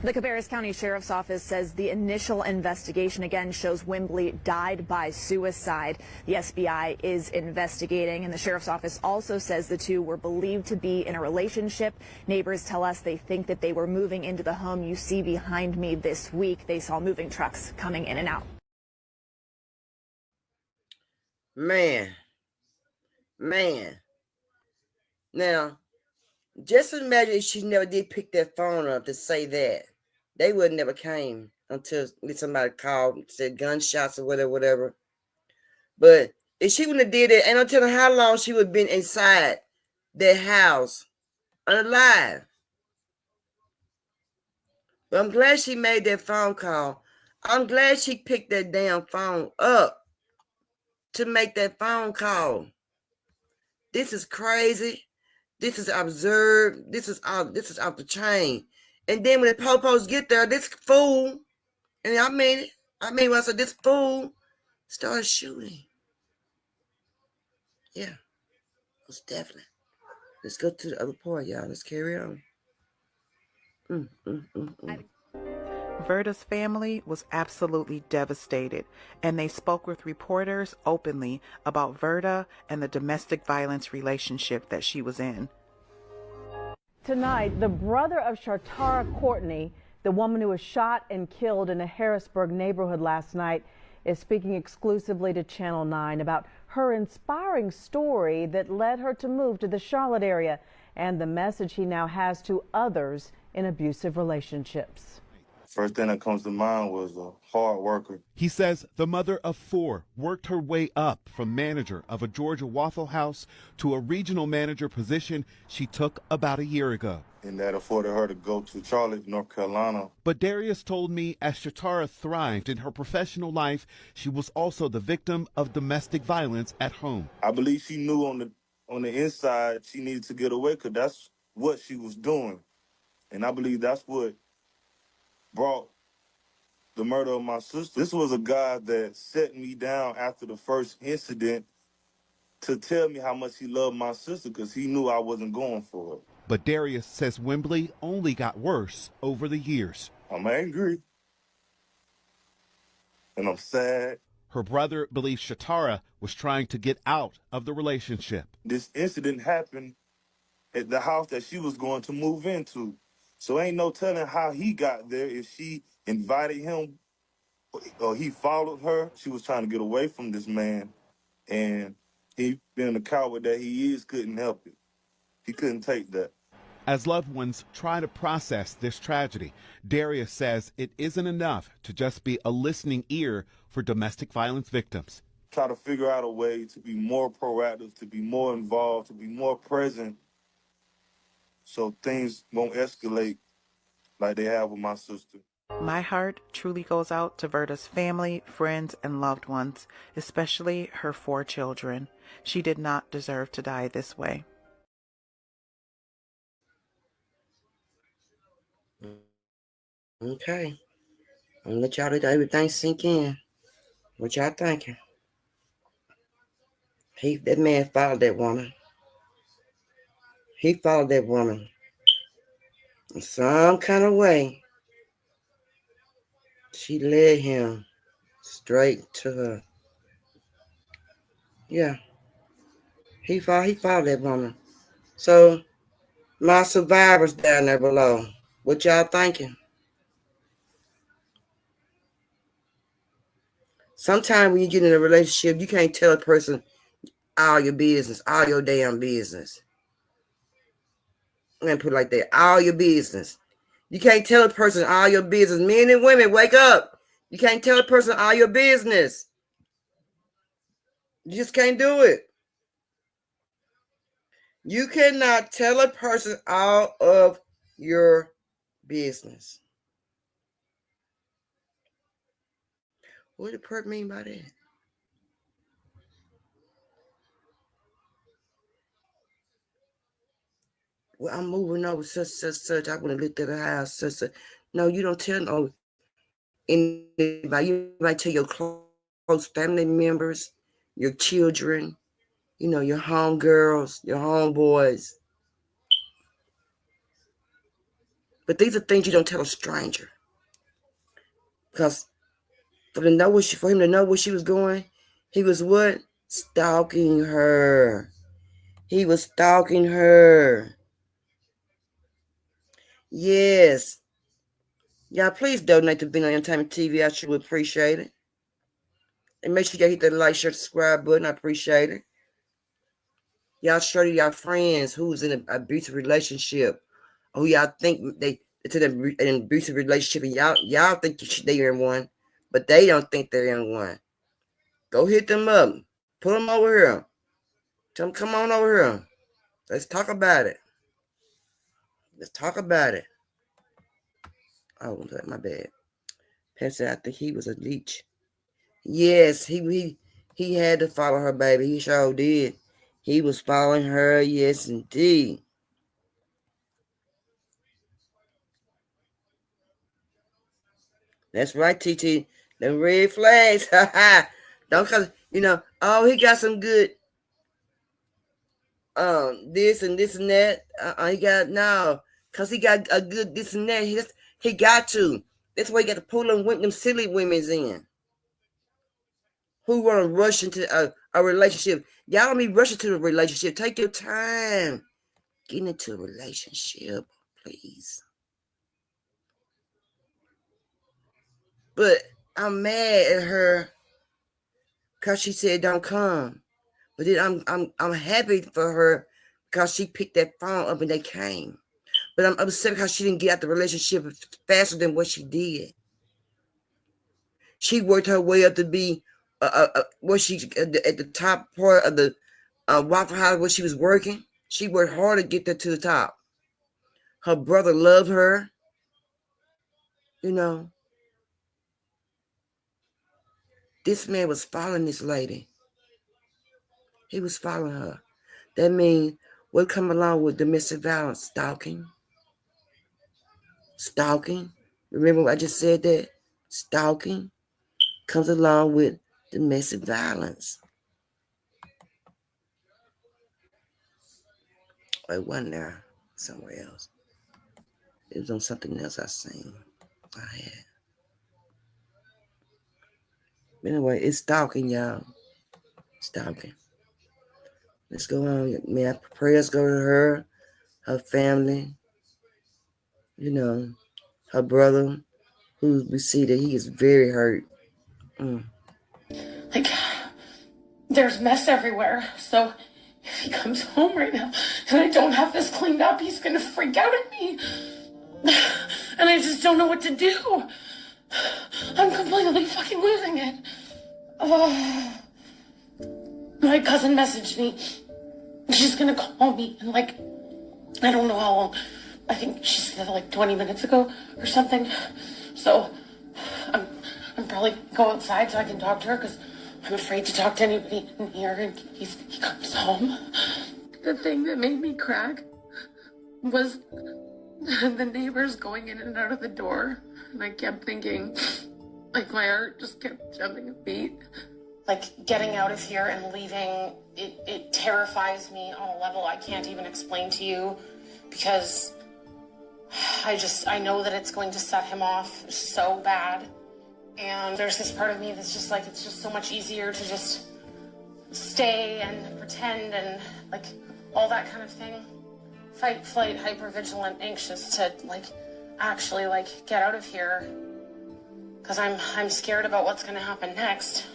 The Cabarrus County Sheriff's Office says the initial investigation again shows Wembley died by suicide. The SBI is investigating, and the Sheriff's Office also says the two were believed to be in a relationship. Neighbors tell us they think that they were moving into the home you see behind me this week. They saw moving trucks coming in and out. Man, man. Now, just imagine if she never did pick that phone up to say that. They would never came until somebody called and said gunshots or whatever. But if she wouldn't have did it, ain't no telling how long she would have been inside that house alive. But I'm glad she made that phone call. I'm glad she picked that damn phone up to make that phone call. This is crazy. This is absurd. This is off the chain. And then when the popos get there, this fool, and I mean it. When I said this fool started shooting. Yeah, most definitely. Let's go to the other part, y'all. Let's carry on. Verda's family was absolutely devastated, and they spoke with reporters openly about Verda and the domestic violence relationship that she was in. Tonight, the brother of Shatara Courtney, the woman who was shot and killed in a Harrisburg neighborhood last night, is speaking exclusively to Channel 9 about her inspiring story that led her to move to the Charlotte area and the message he now has to others in abusive relationships. First thing that comes to mind was a hard worker. He says the mother of 4 worked her way up from manager of a Georgia Waffle House to a regional manager position she took about a year ago. And that afforded her to go to Charlotte, North Carolina. But Darius told me as Shatara thrived in her professional life, she was also the victim of domestic violence at home. I believe she knew on the inside she needed to get away because that's what she was doing. And I believe that's what brought the murder of my sister. This was a guy that set me down after the first incident to tell me how much he loved my sister because he knew I wasn't going for it. But Darius says Wembley only got worse over the years. I'm angry. And I'm sad. Her brother believes Shatara was trying to get out of the relationship. This incident happened at the house that she was going to move into. So ain't no telling how he got there, if she invited him or he followed her. She was trying to get away from this man. And he, being the coward that he is, couldn't help it. He couldn't take that. As loved ones try to process this tragedy, Darius says it isn't enough to just be a listening ear for domestic violence victims. Try to figure out a way to be more proactive, to be more involved, to be more present so things won't escalate like they have with my sister. My heart truly goes out to Verda's family, friends, and loved ones, especially her 4 children. She did not deserve to die this way. Okay. I'm gonna let y'all let everything sink in. What y'all thinking? That man followed that woman. He followed that woman in some kind of way. She led him straight to her. Yeah. He followed that woman. So, my survivors down there below, what y'all thinking? Sometimes when you get in a relationship, you can't tell a person all your business, all your damn business. I'm going to put it like that, all your business. You can't tell a person all your business. Men and women, wake up. You can't tell a person all your business. You just can't do it. You cannot tell a person all of your business. What did Purp mean by that? Well, I'm moving over such. I want to look at the house such. No, you don't tell no anybody. You might tell your close family members, your children, your homegirls, your homeboys. But these are things you don't tell a stranger. Because for him to know where she was going, he was what? Stalking her. He was stalking her. Yes. Y'all, please donate to Being on Entertainment TV. I sure would appreciate it. And make sure y'all hit that like, share, subscribe button. I appreciate it. Y'all show y'all friends who's in an abusive relationship, or who y'all think it's an abusive relationship, and y'all think they're in one, but they don't think they're in one. Go hit them up. Put them over here. Tell them, come on over here. Let's talk about it. Let's talk about it. Oh, my bad. Pat said I think he was a leech. Yes, he had to follow her, baby. He sure did. He was following her. Yes, indeed. That's right, TT. The red flags. Don't cause oh, he got some good this and this and that. He got no, cause he got a good this and that. He got to. That's why he got to pull them silly women's in. Who want to rush into a relationship? Y'all don't be rushing to a relationship. Take your time. Get into a relationship, please. But I'm mad at her because she said don't come. But then I'm happy for her because she picked that phone up and they came. But I'm upset because she didn't get out the relationship faster than what she did. She worked her way up to be where she at the top part of the Waffle House where she was working. She worked hard to get there to the top. Her brother loved her. This man was following this lady. He was following her. That means what come along with domestic violence? Stalking. Stalking. Remember I just said that? Stalking comes along with domestic violence. It wasn't there. Somewhere else. It was on something else I seen. I had. Anyway, it's stalking, y'all. Stalking. Let's go on. Man, prayers go to her family, her brother, who we see that he is very hurt. Like, there's mess everywhere. So if he comes home right now and I don't have this cleaned up, he's gonna freak out at me. And I just don't know what to do. I'm completely fucking losing it. Oh. My cousin messaged me. She's gonna call me in I don't know how long. I think she said 20 minutes ago or something. So I'm probably go outside so I can talk to her because I'm afraid to talk to anybody in here in case he comes home. The thing that made me crack was the neighbors going in and out of the door. And I kept thinking, my heart just kept jumping a beat. Getting out of here and leaving, it terrifies me on a level I can't even explain to you because I know that it's going to set him off so bad. And there's this part of me that's just it's just so much easier to just stay and pretend and all that kind of thing. Fight, flight, hypervigilant, anxious to actually get out of here because I'm scared about what's going to happen next.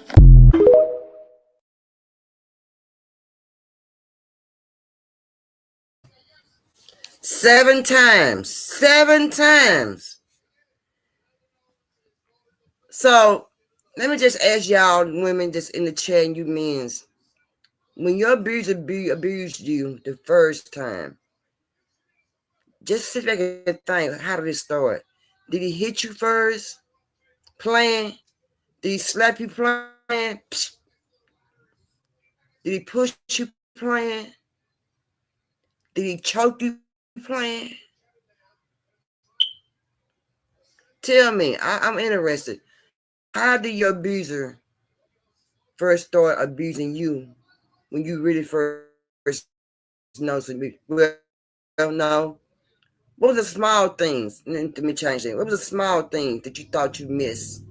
Seven times. So let me just ask y'all women just in the chat and you men's, when your abuser abused you the first time, just sit back and think, how did it start? Did he hit you first? Playing? Did he slap you playing? Psst. Did he push you playing? Did he choke you playing? Tell me, I'm interested. How did your abuser first start abusing you when you really first know something? Well, no. What was the small things? Let me change that. What was the small things that you thought you missed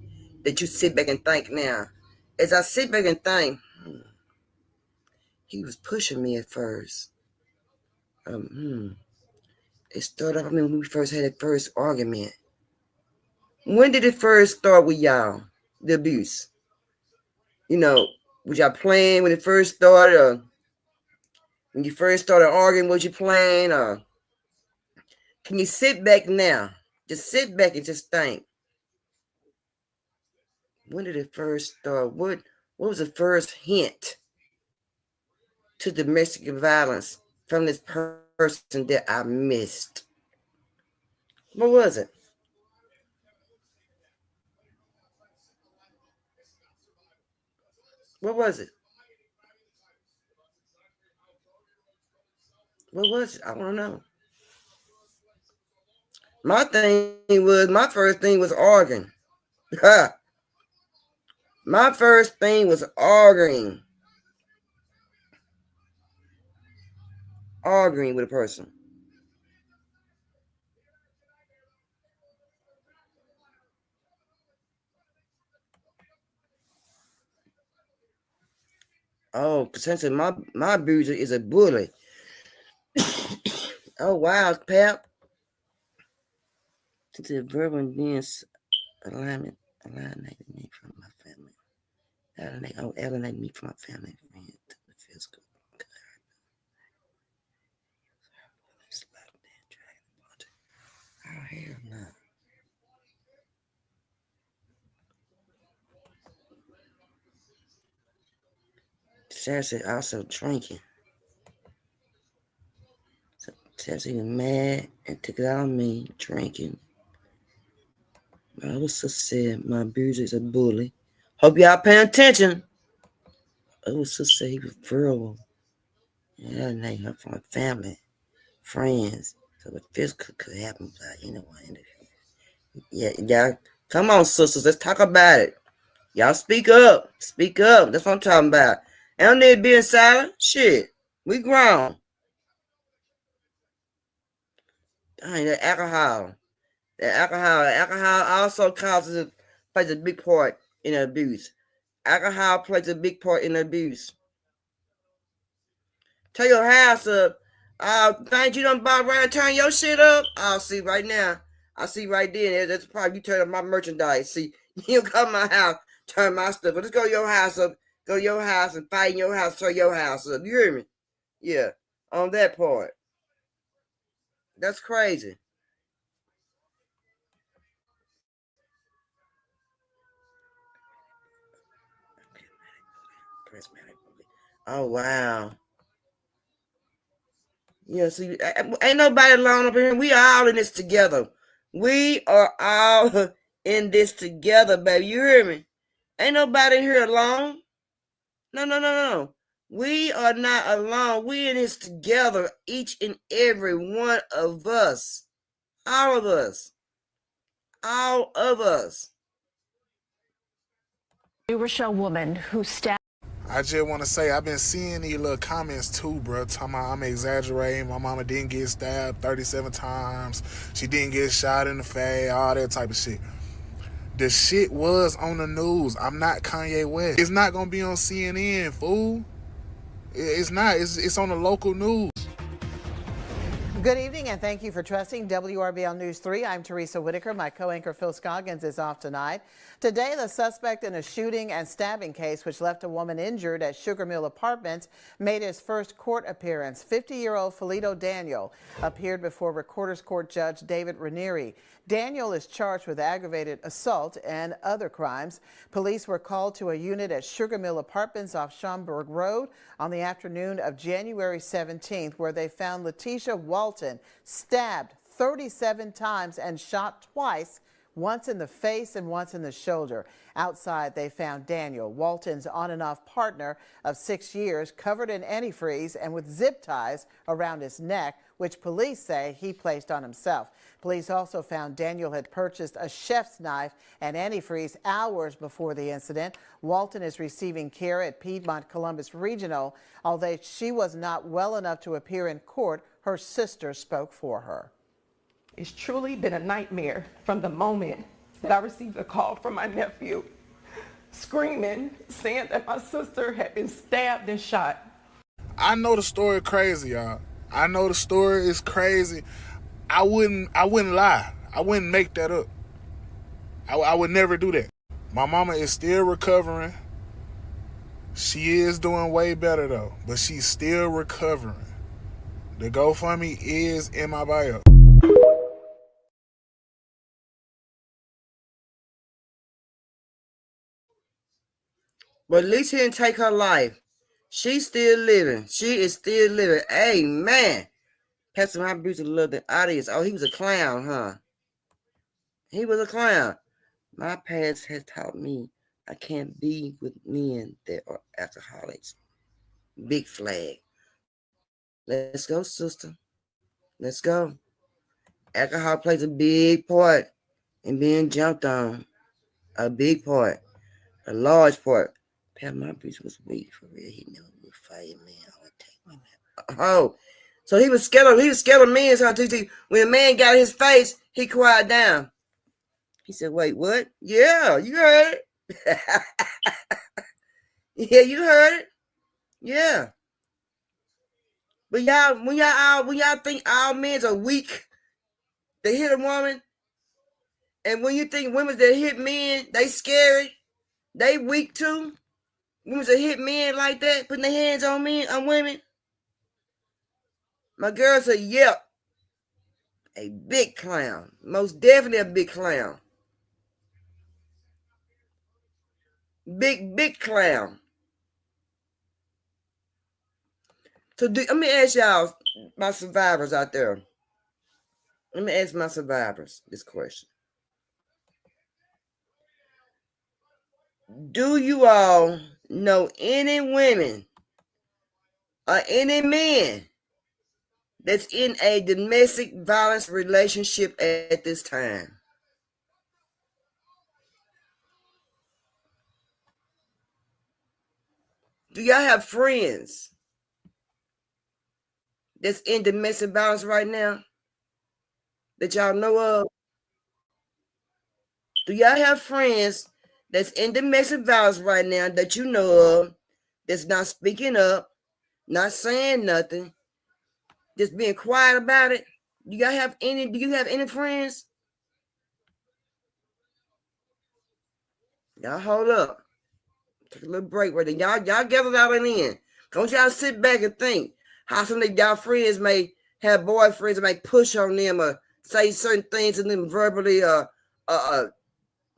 that you sit back and think now? As I sit back and think, he was pushing me at first. It started off when we first had that first argument. When did it first start with y'all? The abuse. Was y'all playing when it first started, or when you first started arguing, was you playing, or can you sit back now? Just sit back and just think. When did it first start? What was the first hint to domestic violence from this person that I missed? What was it? What was it? What was it? I want to know. My first thing was arguing. My first thing was arguing. Arguing with a person. Oh, potentially my abuser is a bully. Oh wow, Pap. Since the verbal and being alienated me from my family. Alienate me from my family and friends to the physical. Oh hell no. Sarah said also drinking. So Sarah said he was mad and took it out on me, drinking. My other sister said my abuser is a bully. Hope y'all paying attention. My other sister said he was verbal. And alienate her from her family, friends. So the physical could happen, but yeah. Come on, sisters, let's talk about it. Y'all speak up. Speak up. That's what I'm talking about. I don't need being silent. Shit. We grown. Dang, that alcohol. Alcohol also plays a big part in abuse. Alcohol plays a big part in abuse. Tell your house up. Think you done bought around and turn your shit up? I'll see right now. I see right there. That's probably you turn up my merchandise. See, you come to my house, turn my stuff. But let's go to your house up. Go to your house and fight in your house, turn your house up. You hear me? Yeah, on that part. That's crazy. Oh, wow. Yeah, see, ain't nobody alone up here. We all in this together. We are all in this together, baby. You hear me? Ain't nobody here alone. No. We are not alone. We in this together, each and every one of us. All of us. All of us. New Rochelle woman who stabbed. I just want to say I've been seeing these little comments too, bro. Talking about I'm exaggerating. My mama didn't get stabbed 37 times. She didn't get shot in the face. All that type of shit. The shit was on the news. I'm not Kanye West. It's not gonna be on CNN, fool. It's not. It's on the local news. Good evening, and thank you for trusting WRBL News 3. I'm Teresa Whitaker. My co-anchor Phil Scoggins is off tonight. Today, the suspect in a shooting and stabbing case which left a woman injured at Sugar Mill Apartments made his first court appearance. 50-year-old Felito Daniel appeared before Recorder's Court Judge David Ranieri. Daniel is charged with aggravated assault and other crimes. Police were called to a unit at Sugar Mill Apartments off Schaumburg Road on the afternoon of January 17th, where they found Letitia Walton stabbed 37 times and shot twice, once in the face and once in the shoulder. Outside, they found Daniel, Walton's on and off partner of 6 years, covered in antifreeze and with zip ties around his neck, which police say he placed on himself. Police also found Daniel had purchased a chef's knife and antifreeze hours before the incident. Walton is receiving care at Piedmont Columbus Regional. Although she was not well enough to appear in court, her sister spoke for her. It's truly been a nightmare from the moment that I received a call from my nephew screaming, saying that my sister had been stabbed and shot. I know the story crazy, y'all. I know the story is crazy. I wouldn't lie. I wouldn't make that up. I would never do that. My mama is still recovering. She is doing way better though, but she's still recovering. The GoFundMe is in my bio. But at least he didn't take her life. She's still living. She is still living. Amen. Pastor my Bruce loved the audience. Oh, he was a clown, huh? He was a clown. My past has taught me I can't be with men that are alcoholics. Big flag. Let's go, sister. Let's go. Alcohol plays a big part in being jumped on. A big part. A large part. Pat my bitch was weak for real. He never would fight me. I would take women. Oh. So he was scared of men. So when a man got in his face, he quiet down. He said, wait, what? Yeah, you heard it. Yeah, you heard it. Yeah. But when y'all think all men are weak, they hit a woman, and when you think women that hit men, they scary, they weak too. Women that hit men like that, putting their hands on men, on women. My girl said, yep. A big clown. Most definitely a big clown. Big clown. So let me ask y'all, my survivors out there. Let me ask my survivors this question. Do you all know any women or any men that's in a domestic violence relationship at this time? Do y'all have friends that's in domestic violence right now that y'all know of? Do y'all have friends that's in domestic violence right now that you know of that's not speaking up, not saying nothing, just being quiet about it? Do you have any friends? Y'all hold up. Take a little break right there. Y'all gather out and in. Don't y'all sit back and think how some of y'all friends may have boyfriends that may push on them or say certain things to them verbally or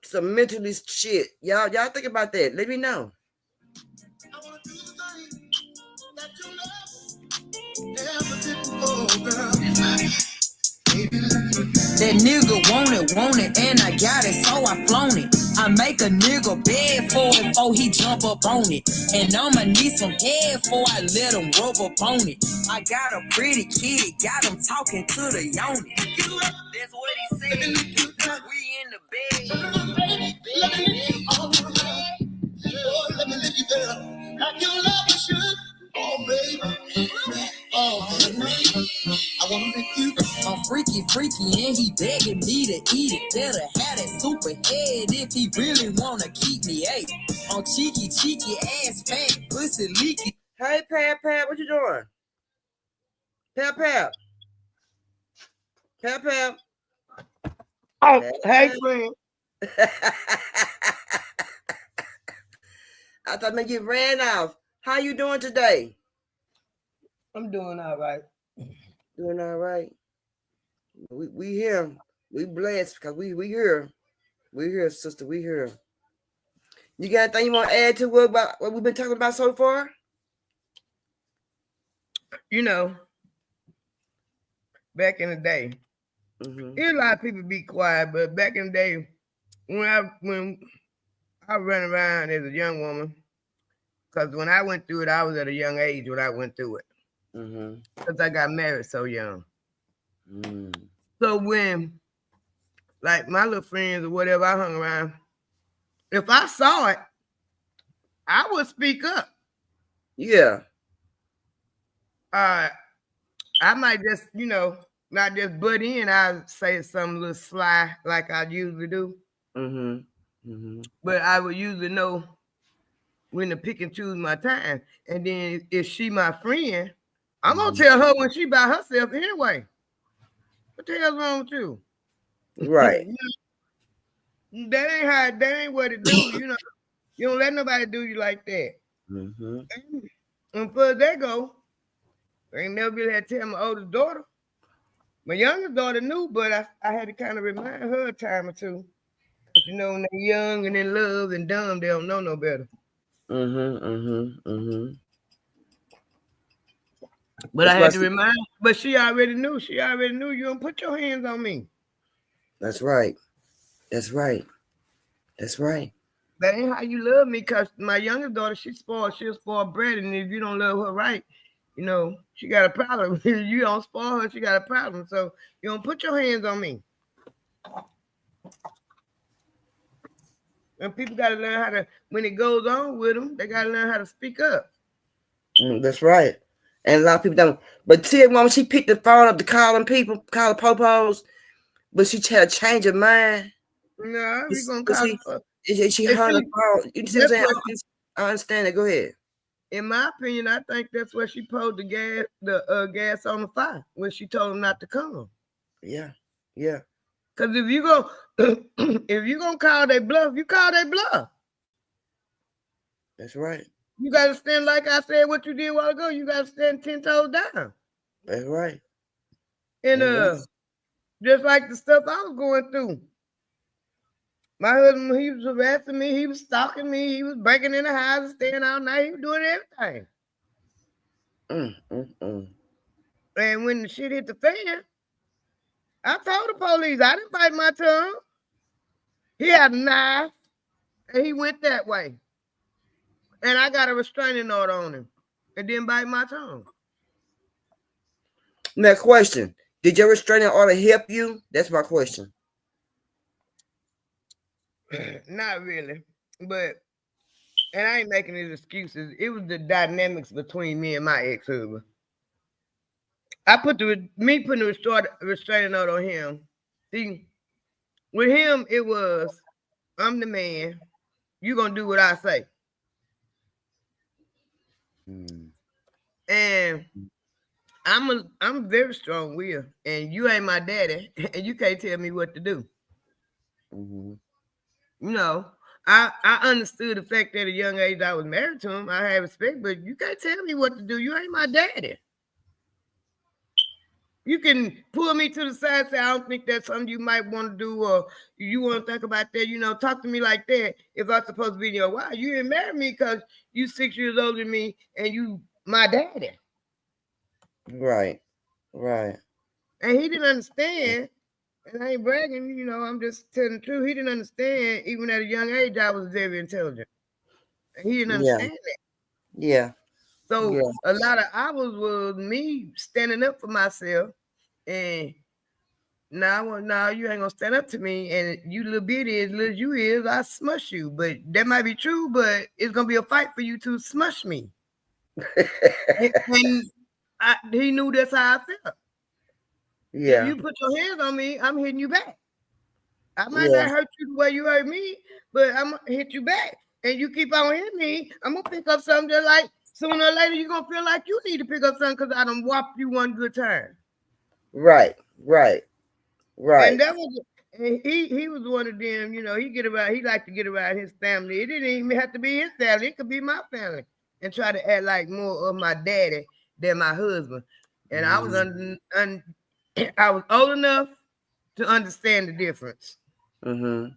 some mentally shit. Y'all think about that. Let me know. That nigga want it, and I got it, so I flown it. I make a nigga beg for it before he jump up on it. And I'ma need some head before I let him rub up on it. I got a pretty kid, got him talking to the yoni. That's what he said. We in the bed. Let me lift you down like you love you should. Oh, baby. Oh, baby. I wanna make you. I'm freaky, and he begging me to eat it. Better have that super head if he really wanna keep me. Hey, I'm cheeky, ass fat, pussy leaky. Hey, Pap, what you doing? Pap. Oh, hey, friend. I thought maybe you ran off. How you doing today? I'm doing all right. Doing all right. We here. We blessed because we here. We here, sister. We here. You got anything you want to add to what we've been talking about so far? You know, back in the day, a lot of people be quiet, but back in the day, when I ran around as a young woman, because when I went through it, I was at a young age when I went through it. Because I got married so young. So when, like, my little friends or whatever I hung around, if I saw it, I would speak up. Yeah. I might just, not just butt in. I say something a little sly like I usually do. But I would usually know when to pick and choose my time. And then if she my friend, I'm gonna tell her when she by herself anyway. What the hell's wrong with you? Right. That ain't what it do, You don't let nobody do you like that. Mm-hmm. And far as they go, I ain't never really had to tell my oldest daughter. My youngest daughter knew, but I had to kind of remind her a time or two. Cause you know, when they're young and in love and dumb, they don't know no better. Mm-hmm. Mm-hmm. Mm-hmm. But I That's why had to remind her, but she already knew. She already knew you don't put your hands on me. that's right. That's right. That's right. That ain't how you love me, cause my youngest daughter, she's spoiled. She'll spoil bread, and if you don't love her right, you know, she got a problem. You don't spoil her, she got a problem. So you don't put your hands on me. And people got to learn how to, when it goes on with them, they got to learn how to speak up. That's right. And a lot of people don't. But see, when she picked the phone up to calling people, calling popos, but she had to change her mind. No, we gonna But call see, it. she And heard the see, phone. You see what I'm that's saying? what. I understand it. Go ahead. In my opinion, I think that's where she poured the gas on the fire when she told him not to come. Yeah, yeah. Cause if you go, if you gonna call their bluff, you call their bluff. That's right. You gotta stand like I said what you did a while ago. You gotta stand 10 toes down. That's right. And just like the stuff I was going through. My husband, he was harassing me, he was stalking me, he was breaking in the house, staying all night, he was doing everything. And when the shit hit the fan, I told the police, I didn't bite my tongue. He had a knife, and he went that way. And I got a restraining order on him. And didn't bite my tongue. Now, question: did your restraining order help you? That's my question. Not really, but and I ain't making these excuses. It was the dynamics between me and my ex-husband. I put me putting the restraining order on him. See, with him, it was I'm the man. You gonna do what I say. And I'm very strong willed, and you ain't my daddy, and you can't tell me what to do. You know, I understood the fact that at a young age I was married to him. I had respect, but you can't tell me what to do. You ain't my daddy. You can pull me to the side and say, I don't think that's something you might want to do, or you want to think about that. You know, talk to me like that if I'm supposed to be your wife. You didn't marry me because you 6 years older than me and you my daddy. Right. Right. And he didn't understand. And I ain't bragging, you know, I'm just telling the truth. He didn't understand, even at a young age, I was very intelligent. And he didn't understand that. Yeah. So Yeah. a lot of hours was me standing up for myself. And now you ain't gonna stand up to me. And you little bitty as little as you is, I smush you. But that might be true, but it's gonna be a fight for you to smush me. and he knew that's how I felt. Yeah. If you put your hands on me, I'm hitting you back. I might not hurt you the way you hurt me, but I'm gonna hit you back. And you keep on hitting me, I'm gonna pick up something just like sooner or later you're gonna feel like you need to pick up something because I done whopped you one good time. Right. Right. Right. And that was he was one of them, you know, he like to get around his family. It didn't even have to be his family, it could be my family. And try to act like more of my daddy than my husband. And I was I was old enough to understand the difference. Okay.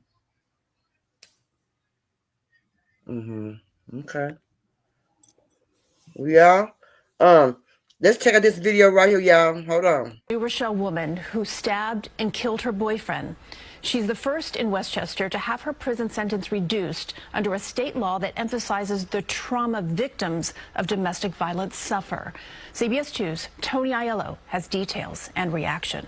Y'all, let's check out this video right here, y'all. Hold on. New Rochelle woman who stabbed and killed her boyfriend. She's the first in Westchester to have her prison sentence reduced under a state law that emphasizes the trauma victims of domestic violence suffer. CBS 2's Tony Aiello has details and reaction.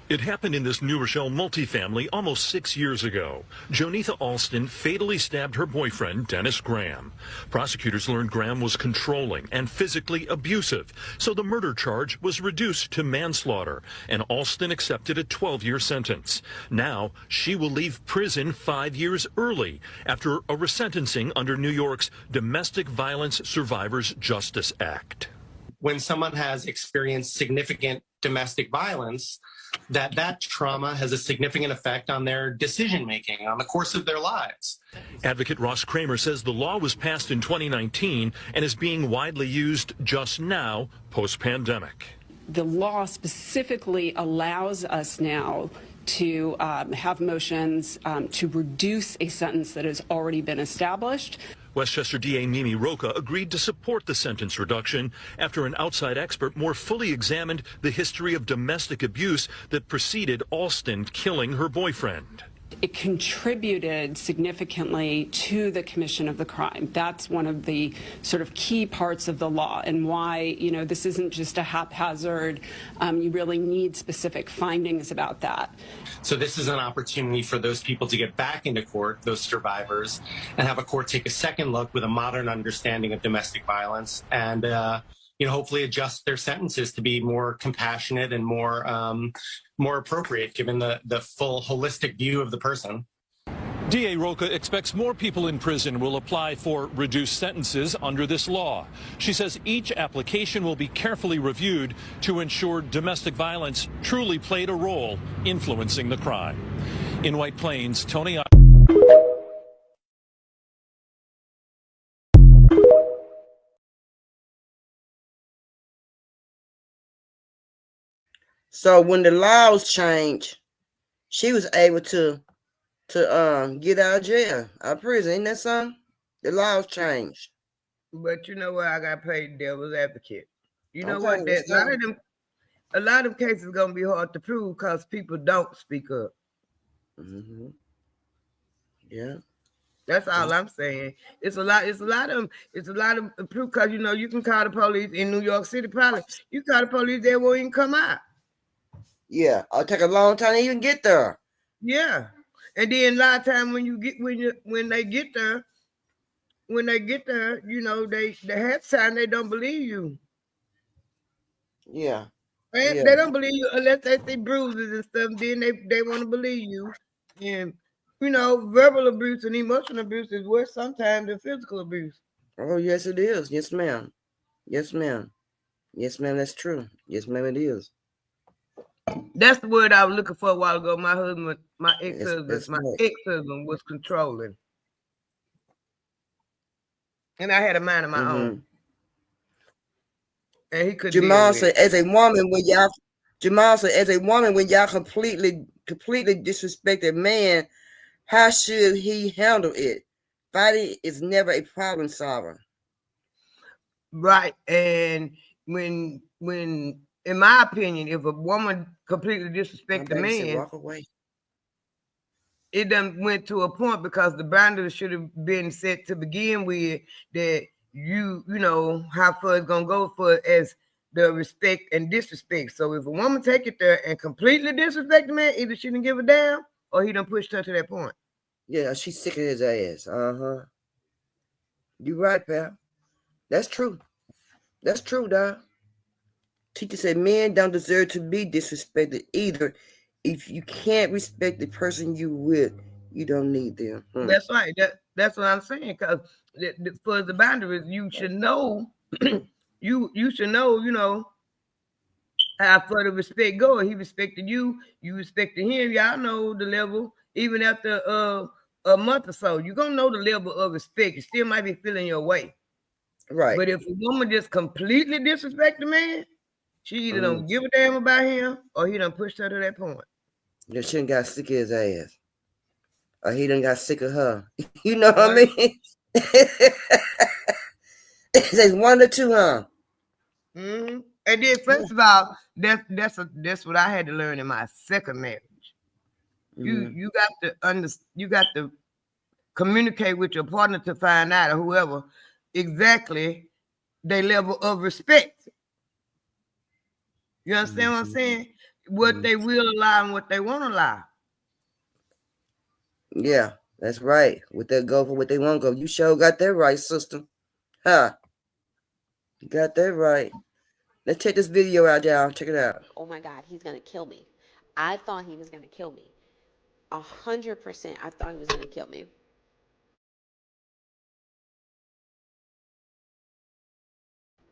It happened in this New Rochelle multifamily almost 6 years ago. Jonitha Alston fatally stabbed her boyfriend, Dennis Graham. Prosecutors learned Graham was controlling and physically abusive, so the murder charge was reduced to manslaughter, and Alston accepted a 12-year sentence. Now, she will leave prison 5 years early after a resentencing under New York's Domestic Violence Survivors Justice Act. When someone has experienced significant domestic violence, that trauma has a significant effect on their decision making, on the course of their lives. Advocate Ross Kramer says the law was passed in 2019 and is being widely used just now, post-pandemic. The law specifically allows us now to have motions to reduce a sentence that has already been established. Westchester DA Mimi Roca agreed to support the sentence reduction after an outside expert more fully examined the history of domestic abuse that preceded Alston killing her boyfriend. It contributed significantly to the commission of the crime. That's one of the sort of key parts of the law, and why, you know, this isn't just a haphazard, you really need specific findings about that. So this is an opportunity for those people to get back into court, those survivors, and have a court take a second look with a modern understanding of domestic violence, and hopefully adjust their sentences to be more compassionate and more appropriate given the full holistic view of the person. DA Roca expects more people in prison will apply for reduced sentences under this law. She says each application will be carefully reviewed to ensure domestic violence truly played a role influencing the crime. In White Plains, Tony. So when the laws changed, she was able to get out of jail, out of prison. Ain't that something? The laws changed. But you know what? I got paid devil's advocate. You know Okay, what? That a lot of cases are gonna be hard to prove because people don't speak up. Mm-hmm. Yeah. That's all I'm saying. It's a lot of proof because you can call the police in New York City. Probably you call the police, they won't even come out. Yeah, it'll take a long time to even get there. Yeah, and then a lot of time when they get there, they half time they don't believe you. Yeah. They don't believe you unless they see bruises and stuff. Then they want to believe you. And verbal abuse and emotional abuse is worse sometimes than physical abuse. Oh yes, it is. Yes, ma'am. Yes, ma'am. Yes, ma'am. That's true. Yes, ma'am. It is. That's the word I was looking for a while ago. My ex-husband was controlling, and I had a mind of my own. And he couldn't. Jamal said, as a woman, when y'all completely disrespect a man, how should he handle it? Fighting is never a problem solver. Right. And when in my opinion, if a woman completely disrespects a man, walk away. It done went to a point because the boundaries should have been set to begin with, that you know how far it's gonna go for as the respect and disrespect. So if a woman take it there and completely disrespect the man, either she didn't give a damn or he done pushed her to that point. Yeah, she's sick of his ass. You right, pal. That's true. That's true, dog. Teacher said men don't deserve to be disrespected either. If you can't respect the person you with, you don't need them. That's right. That's what I'm saying. Because for the boundaries, you should know. you should know. How far the respect go. He respected you. You respected him. Y'all know the level. Even after a month or so, you're gonna know the level of respect. You still might be feeling your way. Right. But if a woman just completely disrespect the man, she either don't give a damn about him or he done pushed her to that point. Yeah, she done got sick of his ass. Or he done got sick of her. You know what I mean? It's one or two, huh? Mm-hmm. And then first of all, that's what I had to learn in my second marriage. Mm-hmm. You got to communicate with your partner to find out, or whoever, exactly their level of respect. You understand what I'm saying? What they will allow and what they won't allow. Yeah, that's right. What they go for, what they won't go. You sure got that right, sister. Huh? You got that right. Let's check this video out, y'all. Check it out. Oh my God, he's gonna kill me. I thought he was gonna kill me. 100%, I thought he was gonna kill me.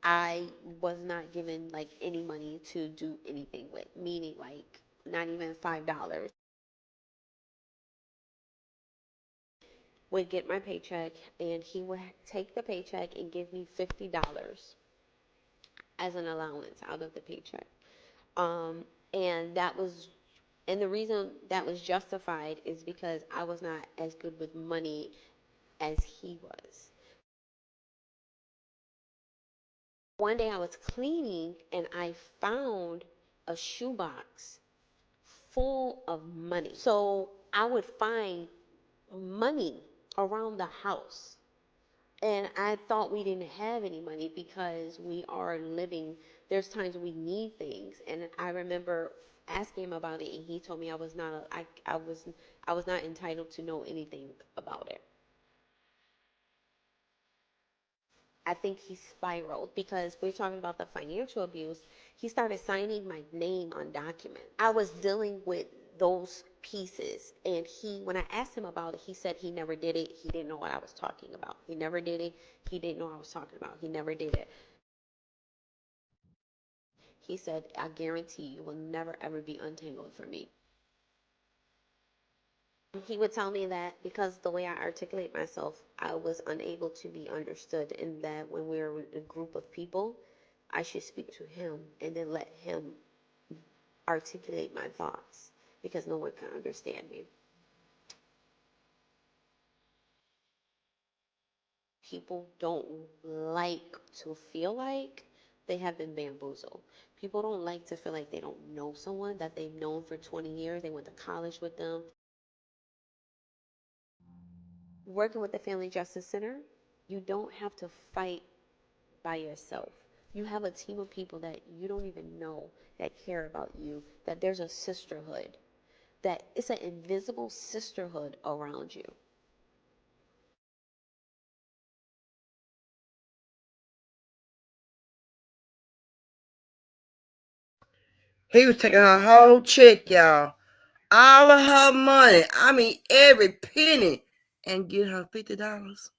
I was not given like any money to do anything with, meaning like not even $5. Would get my paycheck, and he would take the paycheck and give me $50 as an allowance out of the paycheck. And that was, and the reason that was justified is because I was not as good with money as he was. One day I was cleaning and I found a shoebox full of money. So I would find money around the house. And I thought we didn't have any money because we are living, there's times we need things. And I remember asking him about it, and he told me I was not I was not entitled to know anything about it. I think he spiraled because we're talking about the financial abuse. He started signing my name on documents. I was dealing with those pieces, and when I asked him about it, he said he never did it. He didn't know what I was talking about. He never did it. He didn't know what I was talking about. He never did it. He said, I guarantee you will never ever be untangled for me. He would tell me that because the way I articulate myself, I was unable to be understood, and that when we were with a group of people, I should speak to him and then let him articulate my thoughts because no one can understand me. People don't like to feel like they have been bamboozled. People don't like to feel like they don't know someone that they've known for 20 years. They went to college with them. Working with the Family Justice Center, you don't have to fight by yourself. You have a team of people that you don't even know that care about you, that there's a sisterhood, that it's an invisible sisterhood around you. He was taking her whole check, y'all. All of her money. I mean, every penny. And get her $50.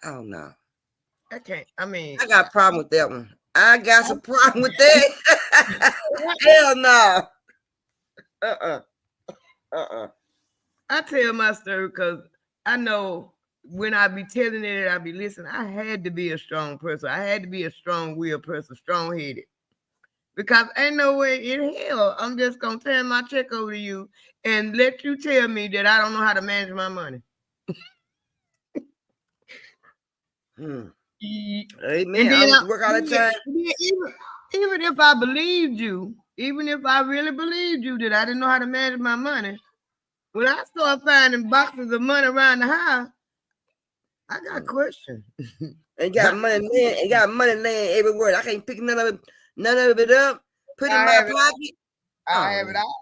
Oh, no. I can't. I mean, I got a problem with that one. I got some problem with that. Hell no. I tell my story because I know when I be telling it, I be listening. I had to be a strong person. I had to be a strong-willed person, strong-headed. Because ain't no way in hell I'm just gonna turn my check over to you and let you tell me that I don't know how to manage my money. Amen. And then I went to work all the time. even if I believed you, even if I really believed you that I didn't know how to manage my money, when I start finding boxes of money around the house, I got questions. And got money laying everywhere. I can't pick none of it up, put it in my pocket. I have it all.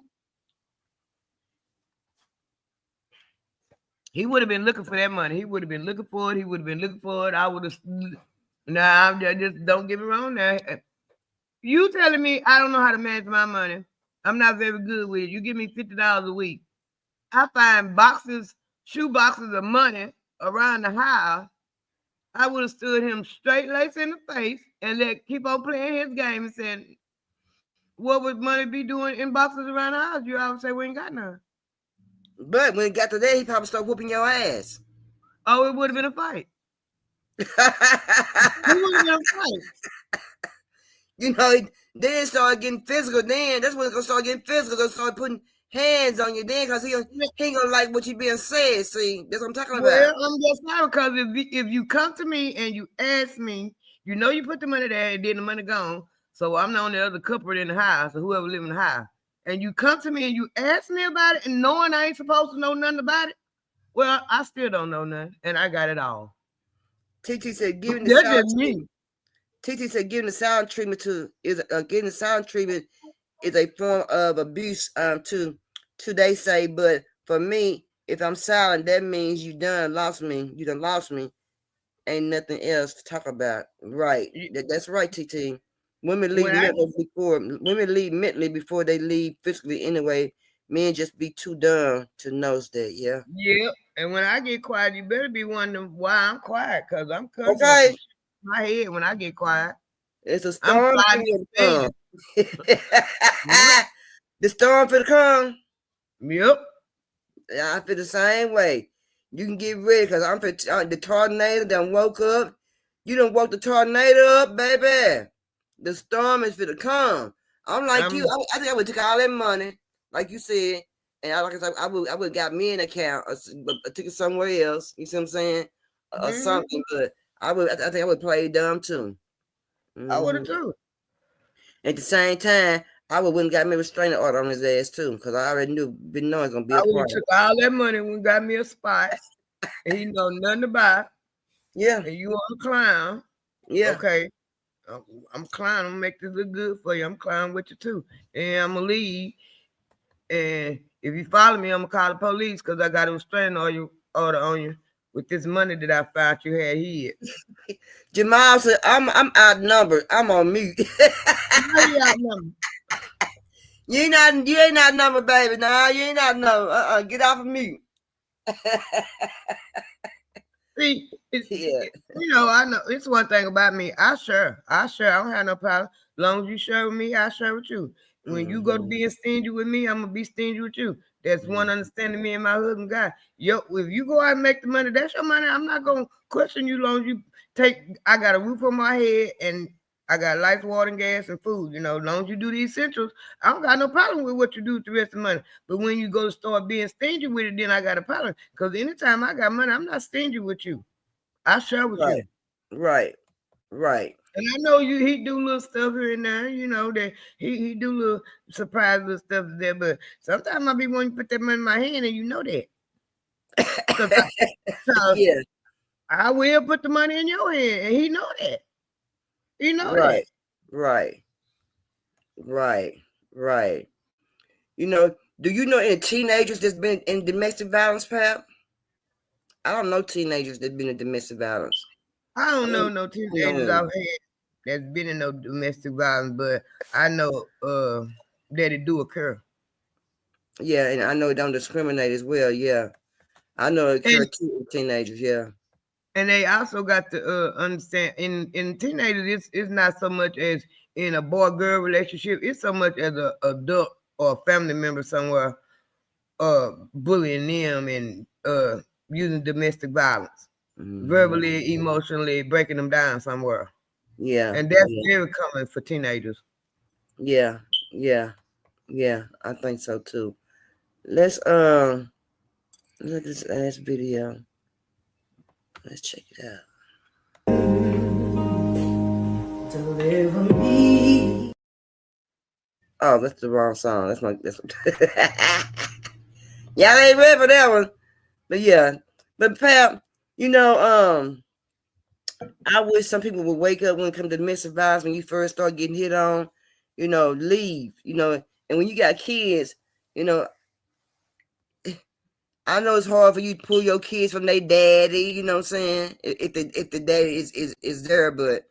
He would have been looking for that money. He would have been looking for it. I would have. Nah, just don't get me wrong. Now, you telling me I don't know how to manage my money? I'm not very good with it. You give me $50 a week. I find shoe boxes of money around the house. I would have stood him straight laced in the face and keep on playing his game and said, "What would money be doing in boxes around the house?" You always say we ain't got none. But when it got to that, he probably started whooping your ass. Oh, it would have been a fight. It would have been a fight. You know, then started getting physical. Then that's when it's gonna start getting physical. Gonna start putting hands on you then, because he ain't gonna like what you being said. See, that's what I'm talking about. Well, I'm just not, because if you come to me and you ask me, you know you put the money there and then the money gone. So I'm the only other culprit in the house or whoever live in the house. And you come to me and you ask me about it and knowing I ain't supposed to know nothing about it, well, I still don't know nothing and I got it all. TT said giving the sound treatment. TT said giving the sound treatment is a form of abuse to they say, but for me, if I'm silent, that means you done lost me. Ain't nothing else to talk about. Right. That's right, TT. Women leave mentally before they leave physically anyway. Men just be too dumb to know that, yeah. Yeah. And when I get quiet, you better be wondering why I'm quiet, because I'm cutting my head when I get quiet. It's a storm. The storm finna come. Yep. I feel the same way. You can get ready because I'm the tornado done woke up. You done woke the tornado up, baby. The storm is finna come. I'm like you. I think I would take all that money, like you said, and I would got me an account, or took it somewhere else. You see what I'm saying, or something. But I think I would play dumb too. I would have too. At the same time, I would wouldn't got me a restraining order on his ass too, because I already been knowing it's gonna be a I would problem. have took all that money and got me a spot, and he know nothing about. Yeah. And you on a clown. Yeah. Okay. I'm clowning. I'm gonna make this look good for you. I'm clowning with you too, and I'm gonna leave. And if you follow me, I'm gonna call the police because I got a restraining order on you with this money that I found you had hid. Jamal said, "I'm outnumbered. I'm on mute." You outnumbered. You ain't outnumbered, baby. No, you ain't outnumbered. Get off of mute. See, you know, I know it's one thing about me. I share. I don't have no problem. As long as you share with me, I share with you. When you go to being stingy with me, I'm gonna be stingy with you. That's one understanding me and my husband got. Yo, if you go out and make the money, that's your money. I'm not gonna question you. Long as you I got a roof on my head and I got lights, water, and gas and food. You know, as long as you do the essentials, I don't got no problem with what you do with the rest of the money. But when you go to start being stingy with it, then I got a problem. Because anytime I got money, I'm not stingy with you. I share with you. Right. And I know he do little stuff here and there, you know, that he do little surprise little stuff there, but sometimes I be wanting to put that money in my hand and you know that. So yeah. I will put the money in your hand and he know that. He know that. Right. You know, do you know any teenagers that's been in domestic violence, Pap? I don't know teenagers that's been in domestic violence. I don't know no teenagers out here that's been in no domestic violence, but I know that it do occur. Yeah, and I know it don't discriminate as well. Yeah, I know it occurs too with teenagers. Yeah, and they also got to understand in teenagers, it's not so much as in a boy-girl relationship. It's so much as a adult or a family member somewhere bullying them and using domestic violence, verbally, emotionally, breaking them down somewhere. Yeah, and that's very common for teenagers. Yeah, I think so too. Let's look at this last video. Let's check it out. Deliver me. Oh, that's the wrong song. That's y'all ain't ready for that one. But yeah. But Pap, you know, I wish some people would wake up when it comes to domestic violence when you first start getting hit on, you know, leave, you know, and when you got kids, you know, I know it's hard for you to pull your kids from their daddy, you know what I'm saying? If the daddy is there, but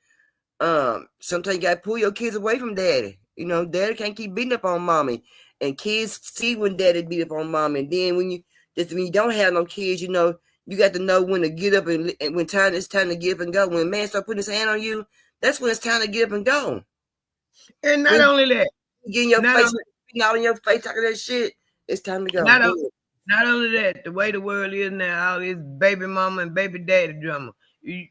sometimes you gotta pull your kids away from daddy. You know, daddy can't keep beating up on mommy. And kids see when daddy beat up on mommy. And then when you don't have no kids, you know, you got to know when to get up and when it's time to get up and go. When a man start putting his hand on you, that's when it's time to get up and go. And not only that, getting your face all in your face talking that shit, it's time to go. Not only that, the way the world is now, all this baby mama and baby daddy drama. You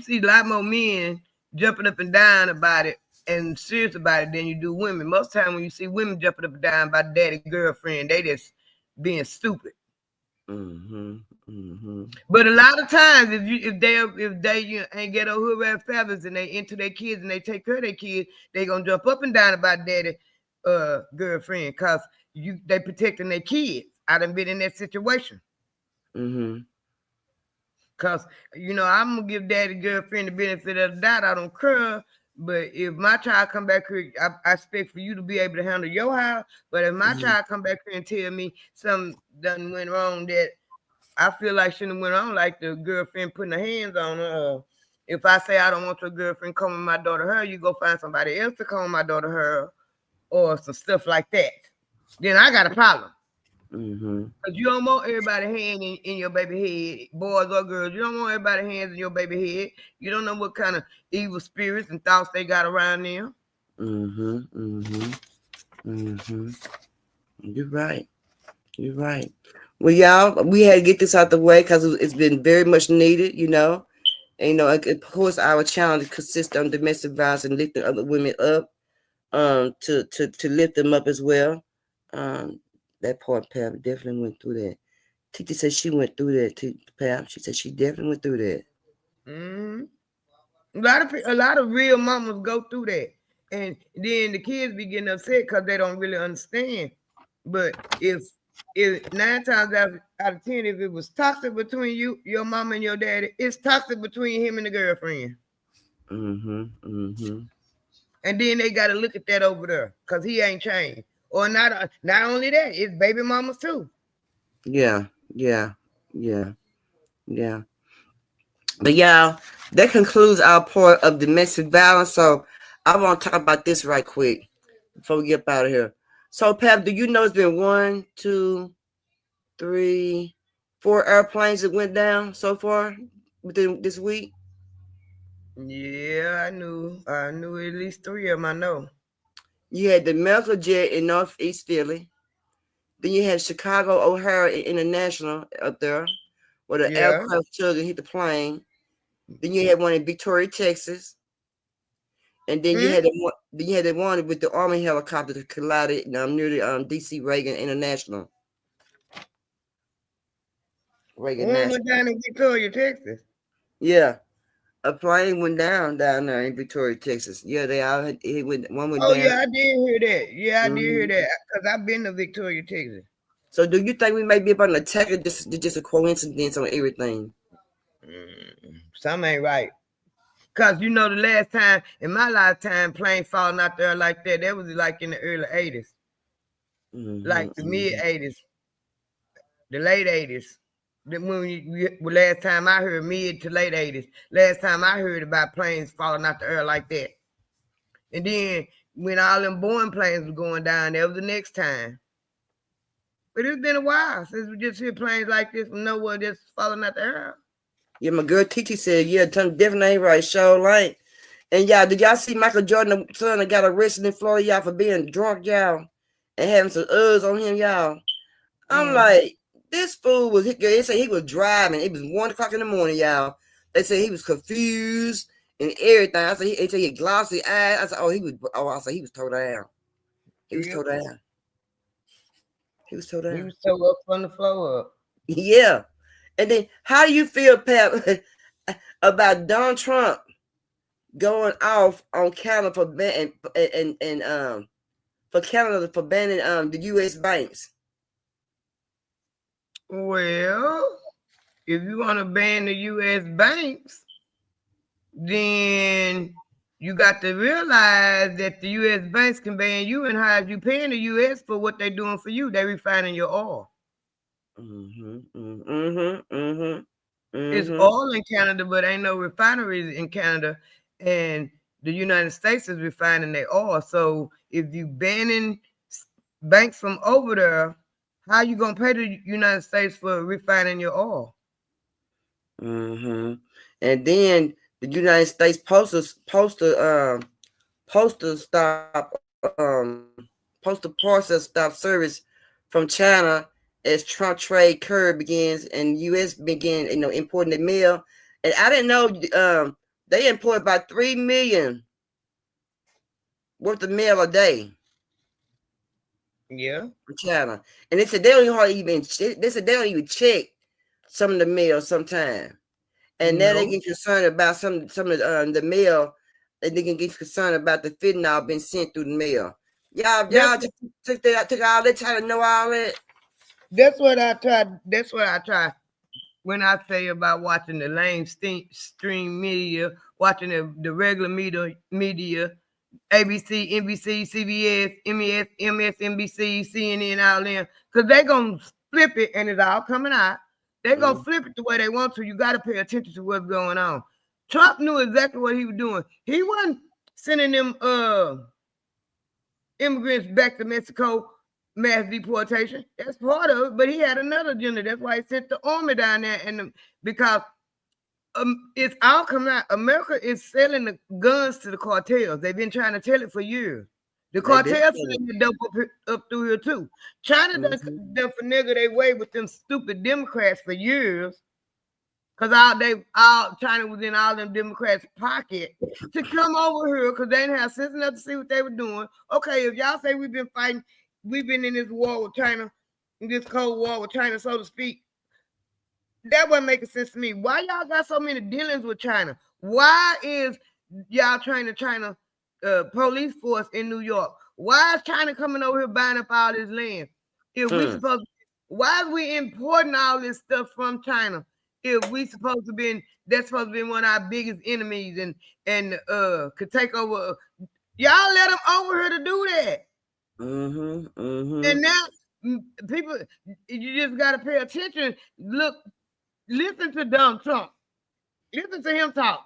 see a lot more men jumping up and down about it and serious about it than you do women. Most time when you see women jumping up and down about daddy girlfriend, they just being stupid. But a lot of times, if they ain't get over hood feathers and they into their kids and they take care of their kids, they gonna jump up and down about daddy girlfriend because they protecting their kids. I done been in that situation. Cause you know I'm gonna give daddy girlfriend the benefit of the doubt. I don't care. But if my child come back here, I expect for you to be able to handle your house. But if my child come back here and tell me something done went wrong that I feel like shouldn't have went on, like the girlfriend putting her hands on her. If I say I don't want your girlfriend coming my daughter her, you go find somebody else to come my daughter her, or some stuff like that. Then I got a problem. Because you don't want everybody hand in your baby head, boys or girls. You don't want everybody hands in your baby head. You don't know what kind of evil spirits and thoughts they got around them. Mm-hmm. You're right. You're right. Well, y'all, we had to get this out the way because it's been very much needed, you know. And, you know, of course, our challenge consists on domestic violence and lifting other women up, to lift them up as well. That part, Pam, definitely went through that. Titi said she went through that, Pam. She said she definitely went through that. Mm-hmm. A lot of real mamas go through that, and then the kids be getting upset because they don't really understand. But if 9 times out of 10, if it was toxic between you, your mama and your daddy, it's toxic between him and the girlfriend. Mm-hmm. Mm-hmm. And then they got to look at that over there because he ain't changed. Or not only that, it's baby mamas too. Yeah. Yeah. Yeah. Yeah. But y'all, that concludes our part of domestic violence. So I want to talk about this right quick before we get up out of here. So, Pap, do you know it's been 1, 2, 3, 4 airplanes that went down so far within this week? Yeah, I knew at least 3 of them. I know. You had the Medical Jet in Northeast Philly. Then you had Chicago O'Hare International up there, where the Yeah. aircraft tug hit the plane. Then you had one in Victoria, Texas. And then you had the one with the Army helicopter that collided near the D.C. Reagan International. Reagan One National. went down in Victoria, Texas. Yeah, a plane went down there in Victoria, Texas. Yeah, one went Oh down. yeah, I did hear that. Yeah, I did hear that because I've been to Victoria, Texas. So, do you think we may be about an attack, or just a coincidence on everything? Something ain't right. Cause you know the last time in my lifetime plane falling out there like that was like in the early 80s. Like the mid 80s, the late 80s. Last time I heard mid to late 80s. Last time I heard about planes falling out the air like that. And then when all them Boeing planes was going down, that was the next time. But it's been a while since we just hear planes like this from nowhere just falling out the air. Yeah, my girl Titi said, yeah, definitely ain't right. Show like. And y'all, did y'all see Michael Jordan, the son that got arrested in Florida, y'all, for being drunk, y'all, and having some on him, y'all? I'm like, this fool they say he was driving. It was 1:00 in the morning, y'all. They say he was confused and everything. I said, they say he had glossy eyes. I said, I said, he was towed down. He was towed down. He was towed down. He was so up on the floor up. Yeah. And then how do you feel, Pap, about Donald Trump going off on Canada for Canada for banning the U.S. banks? Well, if you want to ban the U.S. banks, then you got to realize that the U.S. banks can ban you, and how you paying the U.S. for what they're doing for you? They're refining your oil. It's oil in Canada, but ain't no refineries in Canada, and the United States is refining their oil. So if you banning banks from over there, how you gonna pay the United States for refining your oil? And then the United States postal parcel stop service from China as Trump trade curve begins, and U.S. begin importing the mail. And I didn't know they import about 3 million worth of mail a day. Yeah, from China, and they said they don't even check some of the mail sometimes. And now they get concerned about some of the mail, and they can get concerned about the fentanyl being sent through the mail. Y'all just took all that time to know all that. That's what I try when I say about watching the stream media, watching the regular media, ABC, NBC, CBS, MES, MSNBC, CNN, all them, because they're going to flip it and it's all coming out. They're going to flip it the way they want to. You got to pay attention to what's going on. Trump knew exactly what he was doing. He wasn't sending them immigrants back to Mexico, mass deportation. That's part of it, but he had another agenda. That's why he sent the army down there, because it's all coming out. America is selling the guns to the cartels. They've been trying to tell it for years. The They did cartel say it. sending the dope up through here too. China done finagle their way with them stupid Democrats for years. Cause all China was in all them Democrats' pocket to come over here because they didn't have sense enough to see what they were doing. Okay, if y'all say we've been fighting, we've been in this war with China, in this Cold War with China, so to speak. That wasn't making sense to me. Why y'all got so many dealings with China? Why is y'all trying to China police force in New York? Why is China coming over here buying up all this land? If we supposed, why are we importing all this stuff from China? If we supposed to be, that's supposed to be one of our biggest enemies and could take over. Y'all let them over here to do that. And now people, you just got to pay attention. Look. Listen to Donald Trump. Listen to him talk.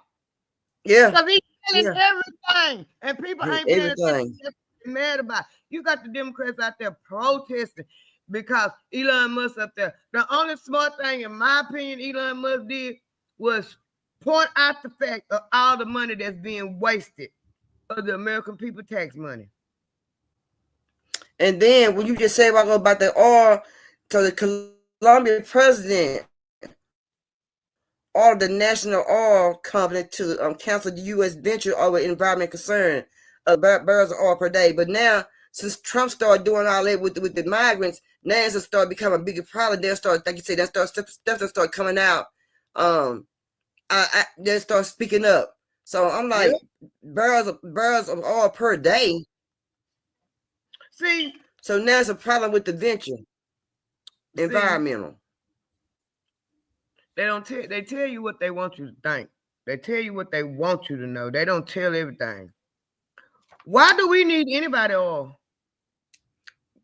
Yeah. Because he's telling everything. And people ain't paying attention. They're mad about it. You got the Democrats out there protesting because Elon Musk up there. The only smart thing, in my opinion, Elon Musk did was point out the fact of all the money that's being wasted of the American people tax money. And then when you just say about the oil, so the Colombian president ordered the national oil company to cancel the U.S. venture over environment concern of barrels of oil per day. But now, since Trump started doing all that with the migrants, now it's started becoming a bigger problem. They'll start, like you said, stuff that start coming out. They start speaking up. So I'm like, barrels of oil per day. See, so now it's a problem with the venture, environmental. They don't tell. They tell you what they want you to think. They tell you what they want you to know. They don't tell everything. Why do we need anybody oil?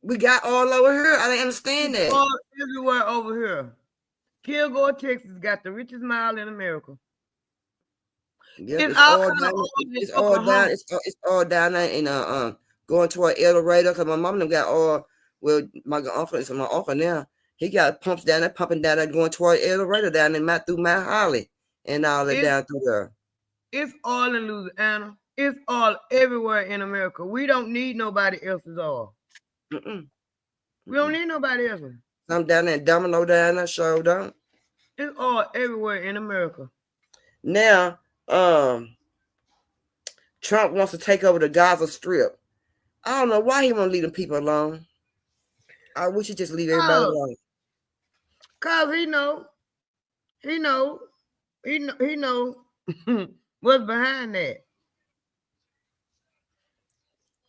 We got oil over here. I don't understand that. Oil everywhere over here. Kilgore, Texas, got the richest mile in America. Yep, it's all down. It's all down there in going toward El Dorado because my mom them got oil. Well, my uncle now. He got pumps down there, pumping down there, going toward El Dorado down in through Mount Holly and all that down through there. It's all in Louisiana. It's all everywhere in America. We don't need nobody else's oil. We don't need nobody else's. I'm down there in Domino down there, show down. It's all everywhere in America. Now, Trump wants to take over the Gaza Strip. I don't know why he won't leave them people alone. I wish he'd just leave everybody alone. Cause he know what's behind that.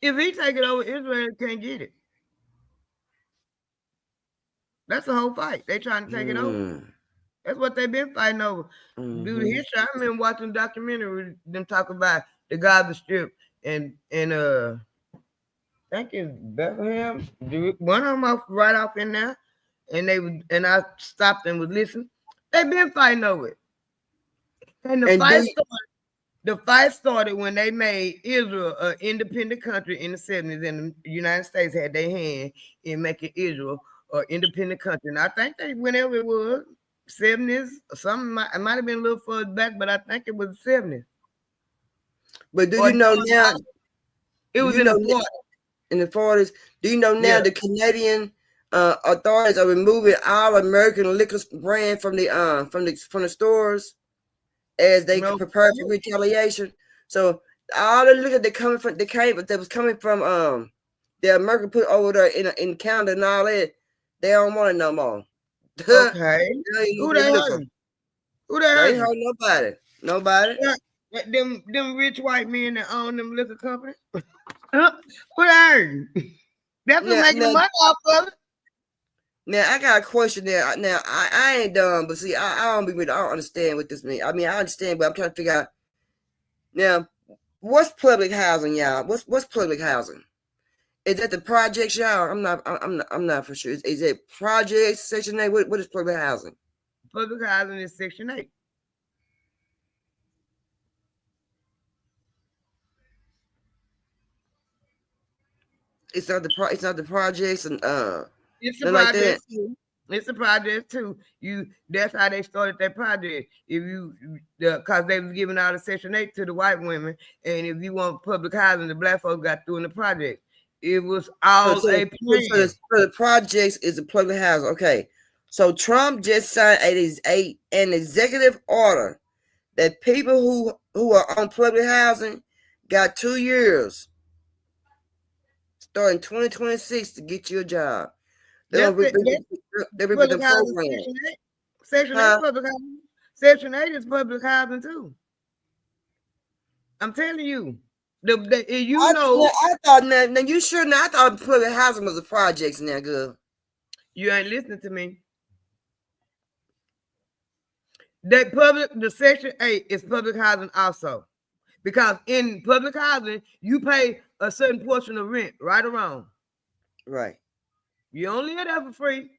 If he take it over, Israel can't get it. That's the whole fight. They trying to take it over. That's what they've been fighting over. Do the history. I remember watching a documentary with them talk about the Gaza Strip and I think it's Bethlehem. One of them right off in there. And I stopped and was listening. They've been fighting over it. And the fight started when they made Israel an independent country in the 70s, and the United States had their hand in making Israel an independent country. And I think whenever it was 70s or something, it might have been a little further back, but I think it was the 70s. But do you know now? It was in the 40s. In the 40s. Do you know now the Canadian authorities are removing all American liquor brand from the stores as they prepare for retaliation? So all the liquor that was coming from the American put over there in Canada and all that, they don't want it no more. Okay. Who they hurting? Who they hurting? They hurt nobody. Yeah, them rich white men that own them liquor companies. Who they hurting? That's what's making the money off of it. Now I got a question there. Now I ain't dumb, but see, I don't understand what this means. I mean, I understand, but I'm trying to figure out. Now, what's public housing, y'all? What's public housing? Is that the projects, y'all? I'm not for sure. Is it projects, Section 8? What is public housing? Public housing is Section 8. It's not the projects and it's the project too. It's a project too. That's how they started that project. Because they was giving out a Section 8 to the white women, and if you want public housing, the black folks got through in the project. It was all So a plan. for the projects is a public housing. Okay. So Trump just signed an executive order that people who are on public housing got 2 years starting 2026 to get you a job. They'll That's be it. That's with the public housing. program. Section 8. Section 8 Huh? public housing. Section 8 is public housing too. I'm telling you. I thought now you sure now I thought public housing was the projects now, good. You ain't listening to me. The Section 8 is public housing also. Because in public housing, you pay a certain portion of rent, right or wrong. Right. You don't live there for free.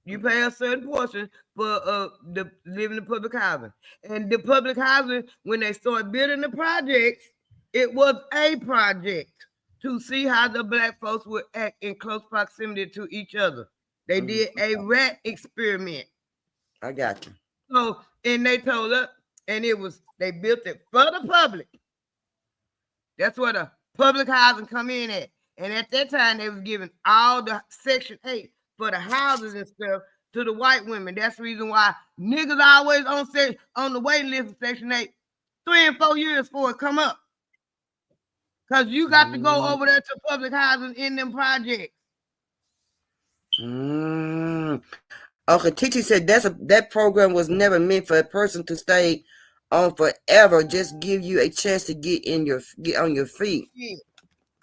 You pay a certain portion for the living in public housing. And the public housing, when they started building the projects, it was a project to see how the black folks would act in close proximity to each other. They did a rat experiment. I got you. So, and they told us, and they built it for the public. That's where the public housing come in at. And at that time, they was giving all the Section 8 for the houses and stuff to the white women. That's the reason why niggas always on the waiting list for Section 8 3 and 4 years before it come up. Because you got to go over there to public housing in them projects. Okay, Titi said that program was never meant for a person to stay on forever. Just give you a chance to get on your feet. Yeah.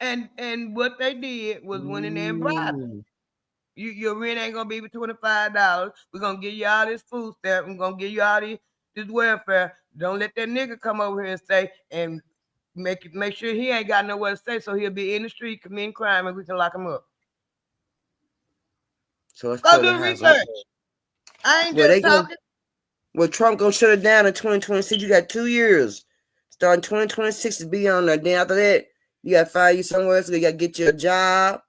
And what they did was went in there and bribed them. Your rent ain't gonna be but $25. We're gonna give you all this food stamp. I'm gonna give you all this welfare. Don't let that nigga come over here and stay and make sure he ain't got nowhere to stay, so he'll be in the street committing crime and we can lock him up. So it's go do research. I ain't just talking. Well, Trump gonna shut it down in 2026. You got 2 years. Starting 2026 to be on there. Then after that, you gotta find you somewhere else. You gotta get you a job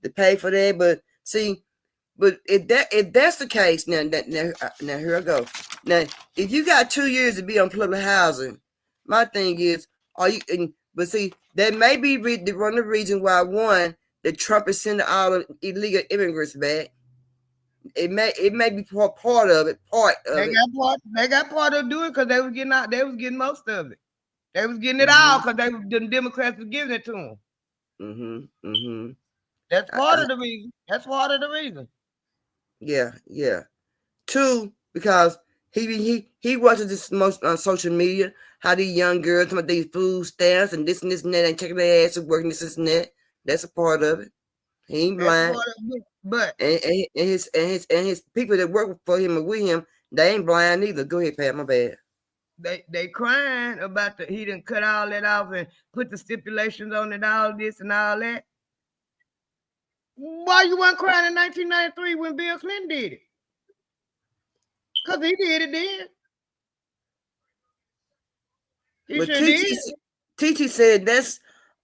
to pay for that. But see, if that's the case, now here I go. Now, if you got 2 years to be on public housing, my thing is, but see, that may be one of the reasons why that Trump is sending all the illegal immigrants back. It may be part of it. They got part of doing because they was getting out. They was getting most of it. They was getting it all because the Democrats were giving it to them. That's part of the reason. That's part of the reason. Yeah. 2, because he watches this most on social media. How these young girls talking about these food stamps and this and that ain't taking their ass to work and this and that. That's a part of it. He ain't blind. But and his people that work for him and with him, they ain't blind either. Go ahead, Pat. My bad. They crying about he didn't cut all that off and put the stipulations on it, all this and all that. Why you weren't crying in 1993 when Bill Clinton did it? Because he did it then. He sure did. TT said that's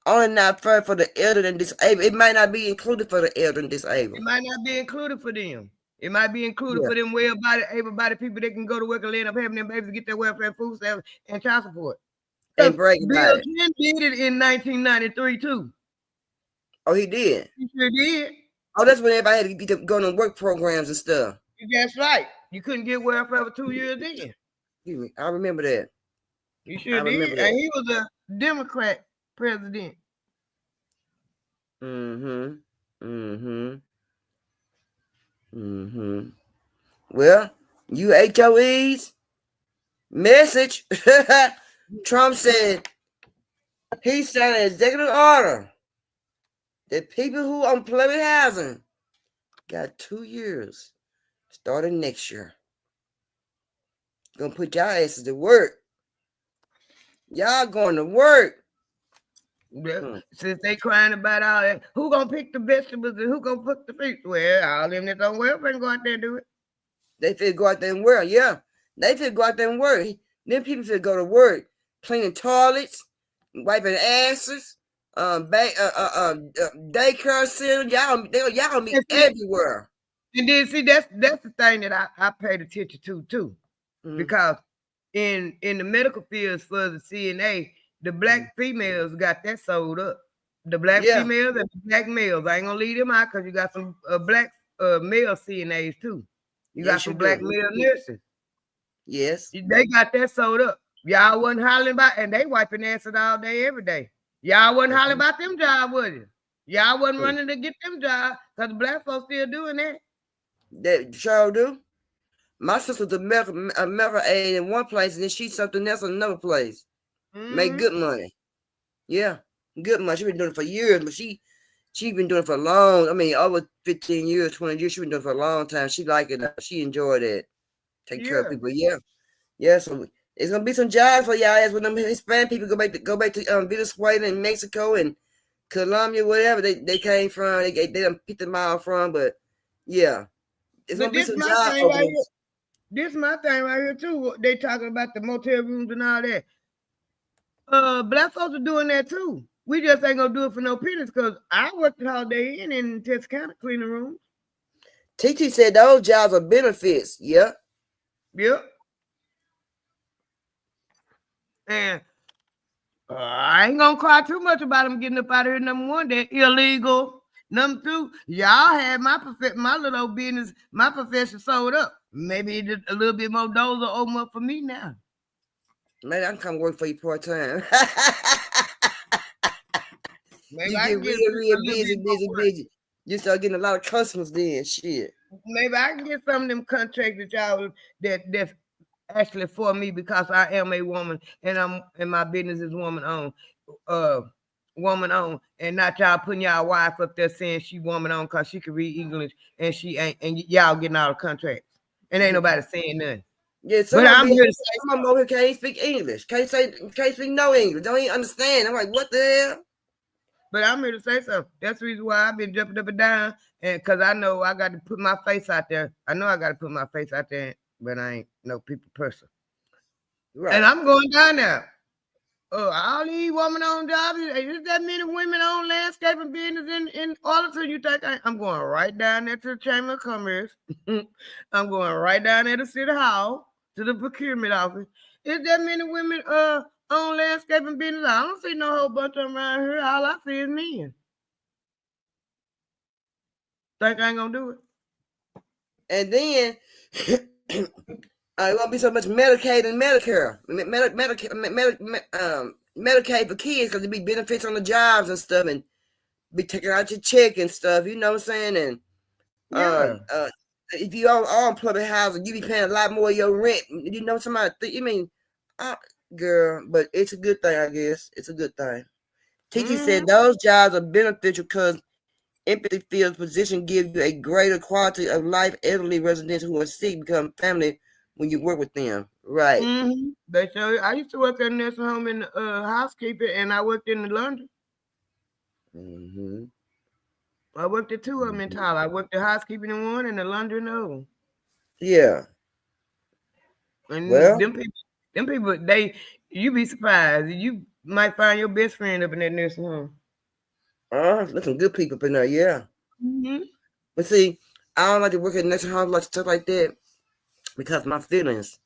only not fair for the elderly and disabled. It might not be included for the elderly and disabled. It might not be included for them. It might be included for them able-bodied people that can go to work and end up having them babies get their welfare, food stamps, and child support. And brag about it. Bill Clinton did it in 1993 too. Oh, he did? He sure did. Oh, that's when everybody had to get going on work programs and stuff. That's right. You couldn't get welfare for 2 years then. Excuse me. I remember that. You sure did. And he was a Democrat president. Well, you HOEs, message. Trump said he signed an executive order that people who on public housing got 2 years starting next year. Gonna put y'all asses to work. Y'all going to work. Since they crying about all that, who gonna pick the vegetables and who gonna cook the fruit? Well, all them that's on welfare can go out there and do it. They feel go out there and work, yeah. They feel go out there and work. Them people feel go to work, cleaning toilets, wiping asses, daycare center. Y'all gonna be everywhere. And then see, that's the thing that I paid attention to too, because in the medical fields for the CNA, the black females got that sold up. The black females and the black males. I ain't gonna leave them out because you got some black male CNAs too. You got some black male nurses. Yes. They got that sold up. Y'all wasn't hollering about, and they wiping asses all day, every day. Y'all wasn't hollering about them jobs, was it? Y'all wasn't running to get them jobs because black folks still doing that. They sure do. My sister's America aid in one place, and then she's something else in another place. Make good money. Yeah, good money. She's been doing it for years, but she's been doing it for a long. I mean, over 15 years, 20 years. She's been doing it for a long time. She like it. She enjoyed it. Take care of people. Yeah. So it's gonna be some jobs for y'all as when them Hispanic people go back to Venezuela and Mexico and Colombia, whatever they came from. They done picked them out from, but yeah, it's gonna be some jobs. This is my thing right here too. They talking about the motel rooms and all that. Black folks are doing that too. We just ain't gonna do it for no pennies because I worked at Holiday Inn in Texarkana cleaning rooms. TT said those jobs are benefits. Yep. And I ain't gonna cry too much about them getting up out of here. Number one, they're illegal. Number two, y'all had my little old business, my profession sold up. Maybe a little bit more doors will open up for me now. Maybe I can come work for you part time. Maybe you I get real busy. You start getting a lot of customers then. Shit. Maybe I can get some of them contracts that y'all that's actually for me because I am a woman and my business is woman owned. And not y'all putting y'all wife up there saying she woman owned because she can read English and she ain't, and y'all getting all the contracts and ain't nobody saying nothing. Yeah, some of them over here can't speak English, can't speak no English, don't even understand. I'm like, what the hell? But I'm here to say something. That's the reason why I've been jumping up and down, and because I know I got to put my face out there. I know I got to put my face out there, but I ain't no people person. Right. And I'm going down there. All these woman-owned jobs. Is that many women-owned landscaping business in Arlington? You think I'm going right down there to the Chamber of Commerce? I'm going right down there to City Hall, to the procurement office. Is that many women own landscaping business? I don't see no whole bunch of them around here. All I see is men. Think I ain't gonna do it? And then it won't be so much Medicaid and Medicare. Medicaid for kids because there be benefits on the jobs and stuff, and be taking out your check and stuff. You know what I'm saying? And if you own public housing, you be paying a lot more of your rent. You know somebody girl, but it's a good thing, I guess. It's a good thing. TT said those jobs are beneficial because empathy field position gives you a greater quality of life. Elderly residents who are sick become family when you work with them. Right. Mm-hmm. They show. I used to work at a nursing home in housekeeping, and I worked in the laundry. Mm-hmm. I worked at two of them in Tyler. I worked at housekeeping in one and the laundry in the other. Yeah. And them people, you be surprised. You might find your best friend up in that nursing home. There's some good people up in there, yeah. Mm-hmm. But see, I don't like to work at nursing homes like stuff like that because my feelings,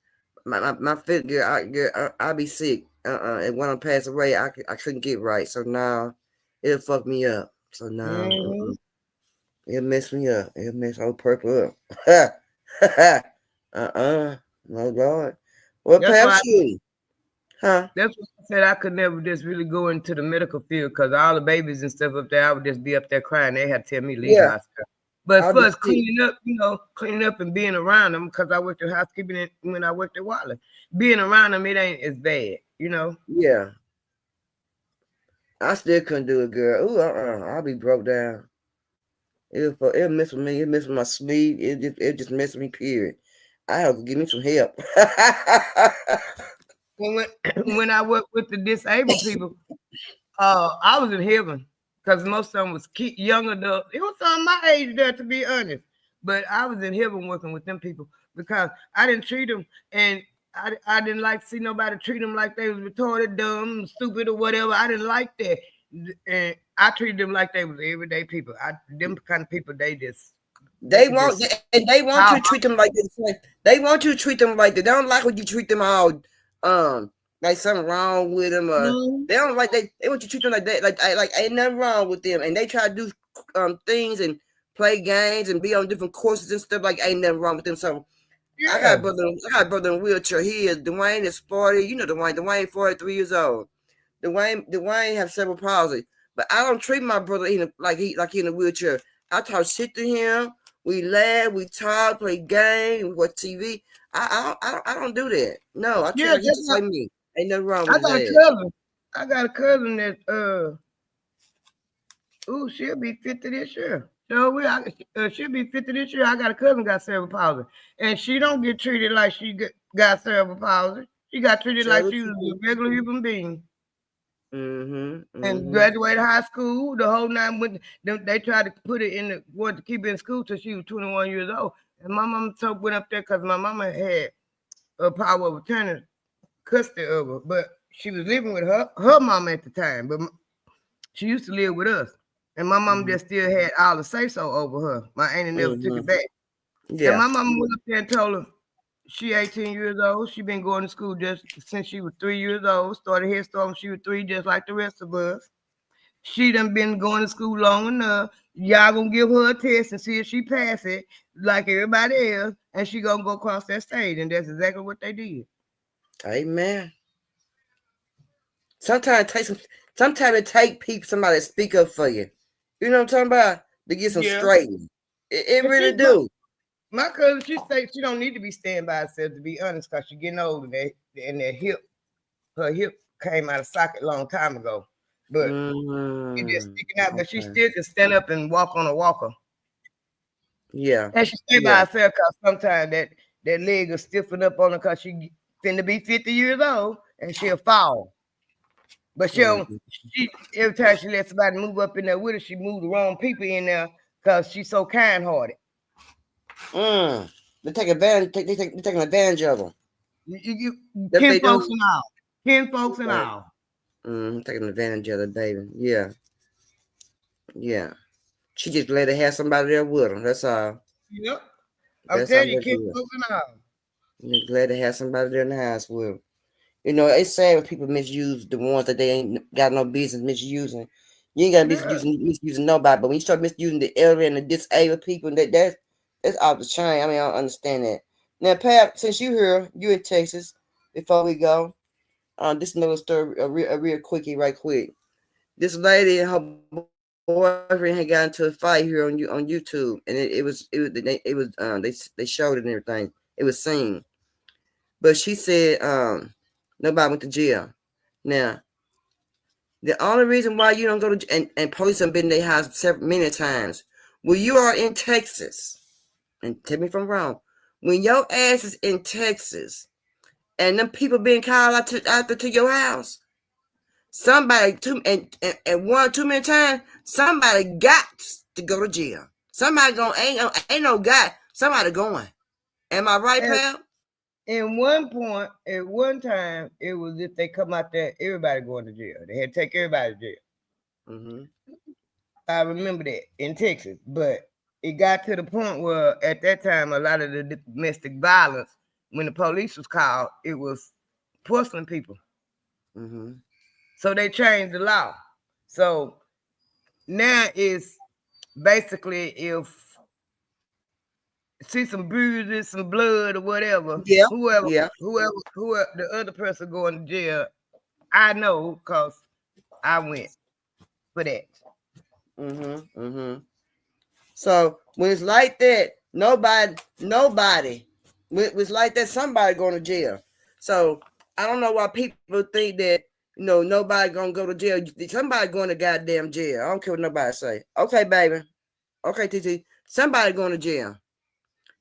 my fit girl, I'll be sick. And when I pass away, I couldn't get right. So now it'll fuck me up. So now it'll mess me up. It'll mess old Purple up. No God. What perhaps you? Huh? That's what I said. I could never just really go into the medical field because all the babies and stuff up there, I would just be up there crying. They had to tell me leave the hospital. But as far as cleaning up and being around them, because I worked at housekeeping when I worked at Watley, being around them, it ain't as bad, Yeah. I still couldn't do it, girl. Ooh, I'll be broke down. It'll mess with me. It'll mess with my sleep. It just mess with me, period. I have to give me some help. When I worked with the disabled people, I was in heaven because most of them was young adults. It was on my age there, to be honest. But I was in heaven working with them people because I didn't treat them, and I didn't like to see nobody treat them like they was retarded, dumb, stupid, or whatever. I didn't like that, and I treated them like they was everyday people. Them kind of people, they want you to treat them like this. They want you to treat them like that. They don't like when you treat them all like something wrong with them, or they don't like they want you to treat them like that, like ain't nothing wrong with them, and they try to do things and play games and be on different courses and stuff like ain't nothing wrong with them. So I got a brother in a wheelchair. He is Dwayne is 40. You know Dwayne 43 years old. Dwayne have cerebral palsy, but I don't treat my brother like he in a wheelchair. I talk shit to him. We laugh, we talk, play games, we watch TV. I don't do that. No, I treat him like he's just like me. Ain't nothing wrong with his ass. I got a cousin that she'll be 50 this year. So she'll be 50 this year. I got a cousin got cerebral palsy, and she don't get treated like she got cerebral palsy. She got treated like she was a regular human being. And graduated high school. The whole nine went. They tried to put it in wanted to keep it in school till she was 21 years old. And my mama went up there because my mama had a power of attorney custody of her, but she was living with her mama at the time. But she used to live with us, and my mama just still had all the say so over her. My auntie never took it back. Yeah. And my mama went up there and told her she 18 years old. She been going to school just since she was 3 years old. Started Head Start when she was 3, just like the rest of us. She done been going to school long enough. Y'all gonna give her a test and see if she pass it like everybody else, and she gonna go across that stage. And that's exactly what they did. Amen. Sometimes it take people, somebody to speak up for you. You know what I'm talking about? To get some straightening. It really do. My cousin, she say she don't need to be standing by herself, to be honest, because she's getting older. And her hip came out of socket a long time ago. But it just sticking out. But she still can stand up and walk on a walker. Yeah. And she stay by herself because sometimes that leg will stiffen up on her because she finna be 50 years old and she'll fall. But she every time she lets somebody move up in there with her, she move the wrong people in there because she's so kind-hearted. They take advantage. They taking advantage of them. Kin folks and all. Kin folks and all. Taking advantage of the baby. Yeah. Yeah. She just glad to have somebody there with her. That's all. Yep. I'm telling you, kin folks and all. You're glad to have somebody there in the house with her. You know, it's sad when people misuse the ones that they ain't got no business misusing. You ain't got to misusing nobody, but when you start misusing the elderly and the disabled people, that's off the chain. I mean, I don't understand that. Now, Pat, since you here, you in Texas. Before we go, this is another story, a real quickie, right quick. This lady and her boyfriend had got into a fight here on YouTube, and they showed it and everything. It was seen, but she said nobody went to jail. Now, the only reason why you don't go to and police have been in their house many times. When you are in Texas, and tell me if I'm wrong, when your ass is in Texas, and them people being called out to your house, somebody and one too many times, somebody got to go to jail. Somebody ain't no guy. Somebody going. Am I right, pal? At one time, it was if they come out there, everybody going to jail. They had to take everybody to jail. I remember that in Texas, but it got to the point where at that time, a lot of the domestic violence, when the police was called, it was porcelain people. So they changed the law. So now it's basically if see some bruises, some blood or whatever, whoever the other person going to jail, I know because I went for that. So when it's like that, nobody, when it's like that, somebody going to jail. So I don't know why people think that, nobody gonna go to jail. Somebody going to goddamn jail. I don't care what nobody say. Okay, baby. Okay, TT. Somebody going to jail.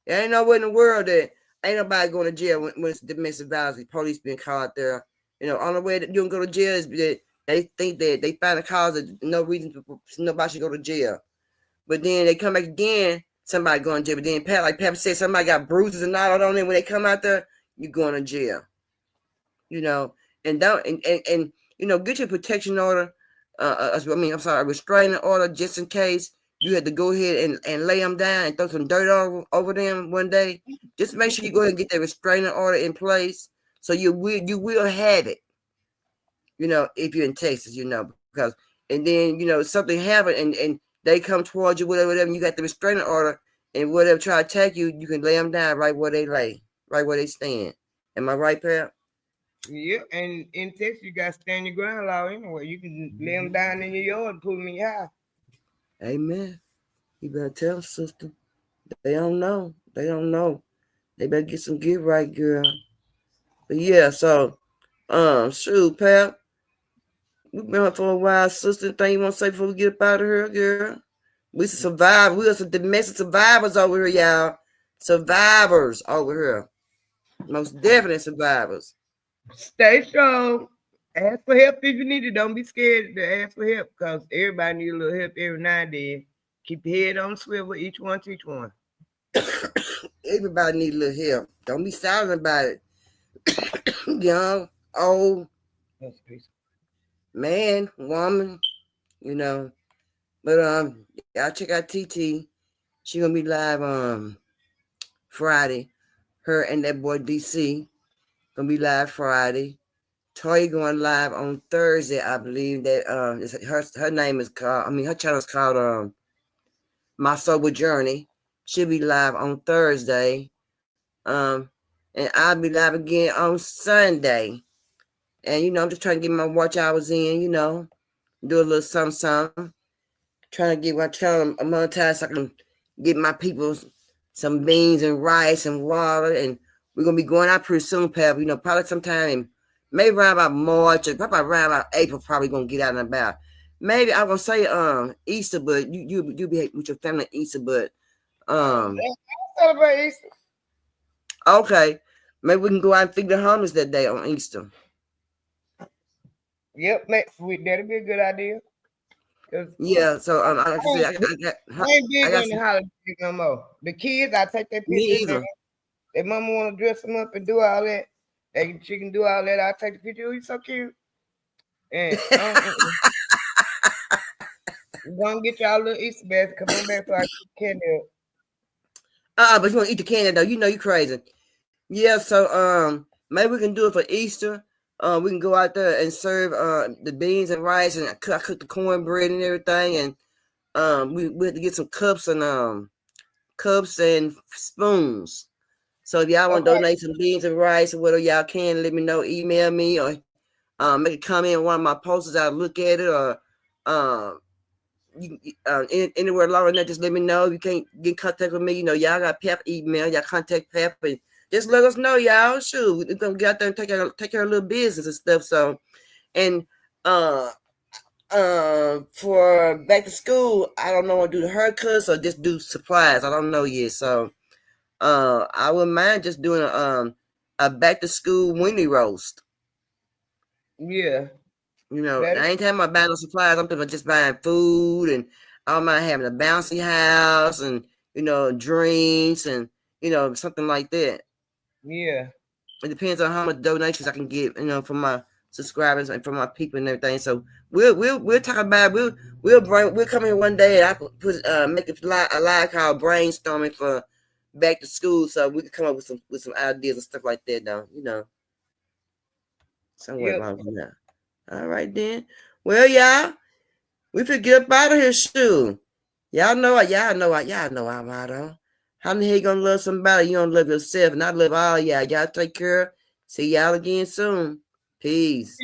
There ain't nowhere in the world that ain't nobody going to jail when it's domestic violence. The police being caught out there. Only way that you don't go to jail is that they think that they find a cause of no reason nobody should go to jail. But then they come back again, somebody going to jail. But then like Pep said, somebody got bruises and all on them. When they come out there, you going to jail. And don't get your protection order. A restraining order just in case you had to go ahead and lay them down and throw some dirt over them one day. Just make sure you go ahead and get that restraining order in place, so you will have it. if you're in Texas, because, and then, something happened and they come towards you, whatever, and you got the restraining order, and whatever try to attack you, you can lay them down right where they lay, right where they stand. Am I right, Pep? Yeah, and in Texas, you got stand your ground law anyway. You can lay them down in your yard and put them in your house. Amen. You better tell them, sister. They don't know. They don't know. They better get right, girl. But yeah, so, shoot, Pep. We've been here for a while, sister. Anything you want to say before we get up out of here, girl? We survive. We are some domestic survivors over here, y'all. Survivors over here. Most definitely survivors. Stay strong. Ask for help if you need it. Don't be scared to ask for help, because everybody needs a little help every now and then. Keep your head on swivel, each one teach one. Everybody needs a little help. Don't be silent about it. Young, old, man, woman, But y'all check out TT. She gonna be live Friday. Her and that boy DC gonna be live Friday. Toy going live on Thursday, I believe. That her name is called. Her channel is called My Sober Journey. She'll be live on Thursday. And I'll be live again on Sunday. And I'm just trying to get my watch hours in. Do a little something. Trying to get my channel monetized so I can get my people some beans and rice and water. And we're gonna be going out pretty soon, Pep. Probably sometime in maybe around about March or probably around about April. Probably gonna get out and about. Maybe I'm gonna say Easter, but you be with your family at Easter, but I celebrate Easter. Okay, maybe we can go out and feed the homeless that day on Easter. Yep, that'll be a good idea. Yeah, so I ain't big on the holidays no more. The kids, I take their pictures. Their mama want to dress them up and do all that. She can do all that. I take the picture. Oh, you so cute. And we're gonna get y'all a little Easter basket. Come on back so I can candy up. But you want to eat the candy though? You crazy. Yeah, so maybe we can do it for Easter. We can go out there and serve the beans and rice, and I cook the cornbread and everything, and we have to get some cups and spoons. So if y'all want to donate some beans and rice or whatever y'all can, let me know. Email me or make a comment on one of my posters. I'll look at it, or anywhere along in that, just let me know. If you can't get in contact with me, y'all got Pep email. Y'all contact Pep and just let us know, y'all. Shoot, we're gonna get out there and take care of a little business and stuff. So, and for back to school, I don't know what to do the haircuts or just do supplies. I don't know yet. So, I wouldn't mind just doing a back to school weenie roast. Yeah. I ain't talking about buying no supplies. I'm talking about just buying food, and I don't mind having a bouncy house and drinks and something like that. Yeah. It depends on how much donations I can get, from my subscribers and from my people and everything. So we'll talk about it. We'll come in one day and I put make a live called brainstorming for back to school, so we can come up with some ideas and stuff like that. Though somewhere along there. All right then. Well, y'all, we finna get up out of here, shoot. Y'all know I'm out on. How many you gonna love somebody? You don't love yourself, and I love all y'all. Y'all take care. See y'all again soon. Peace.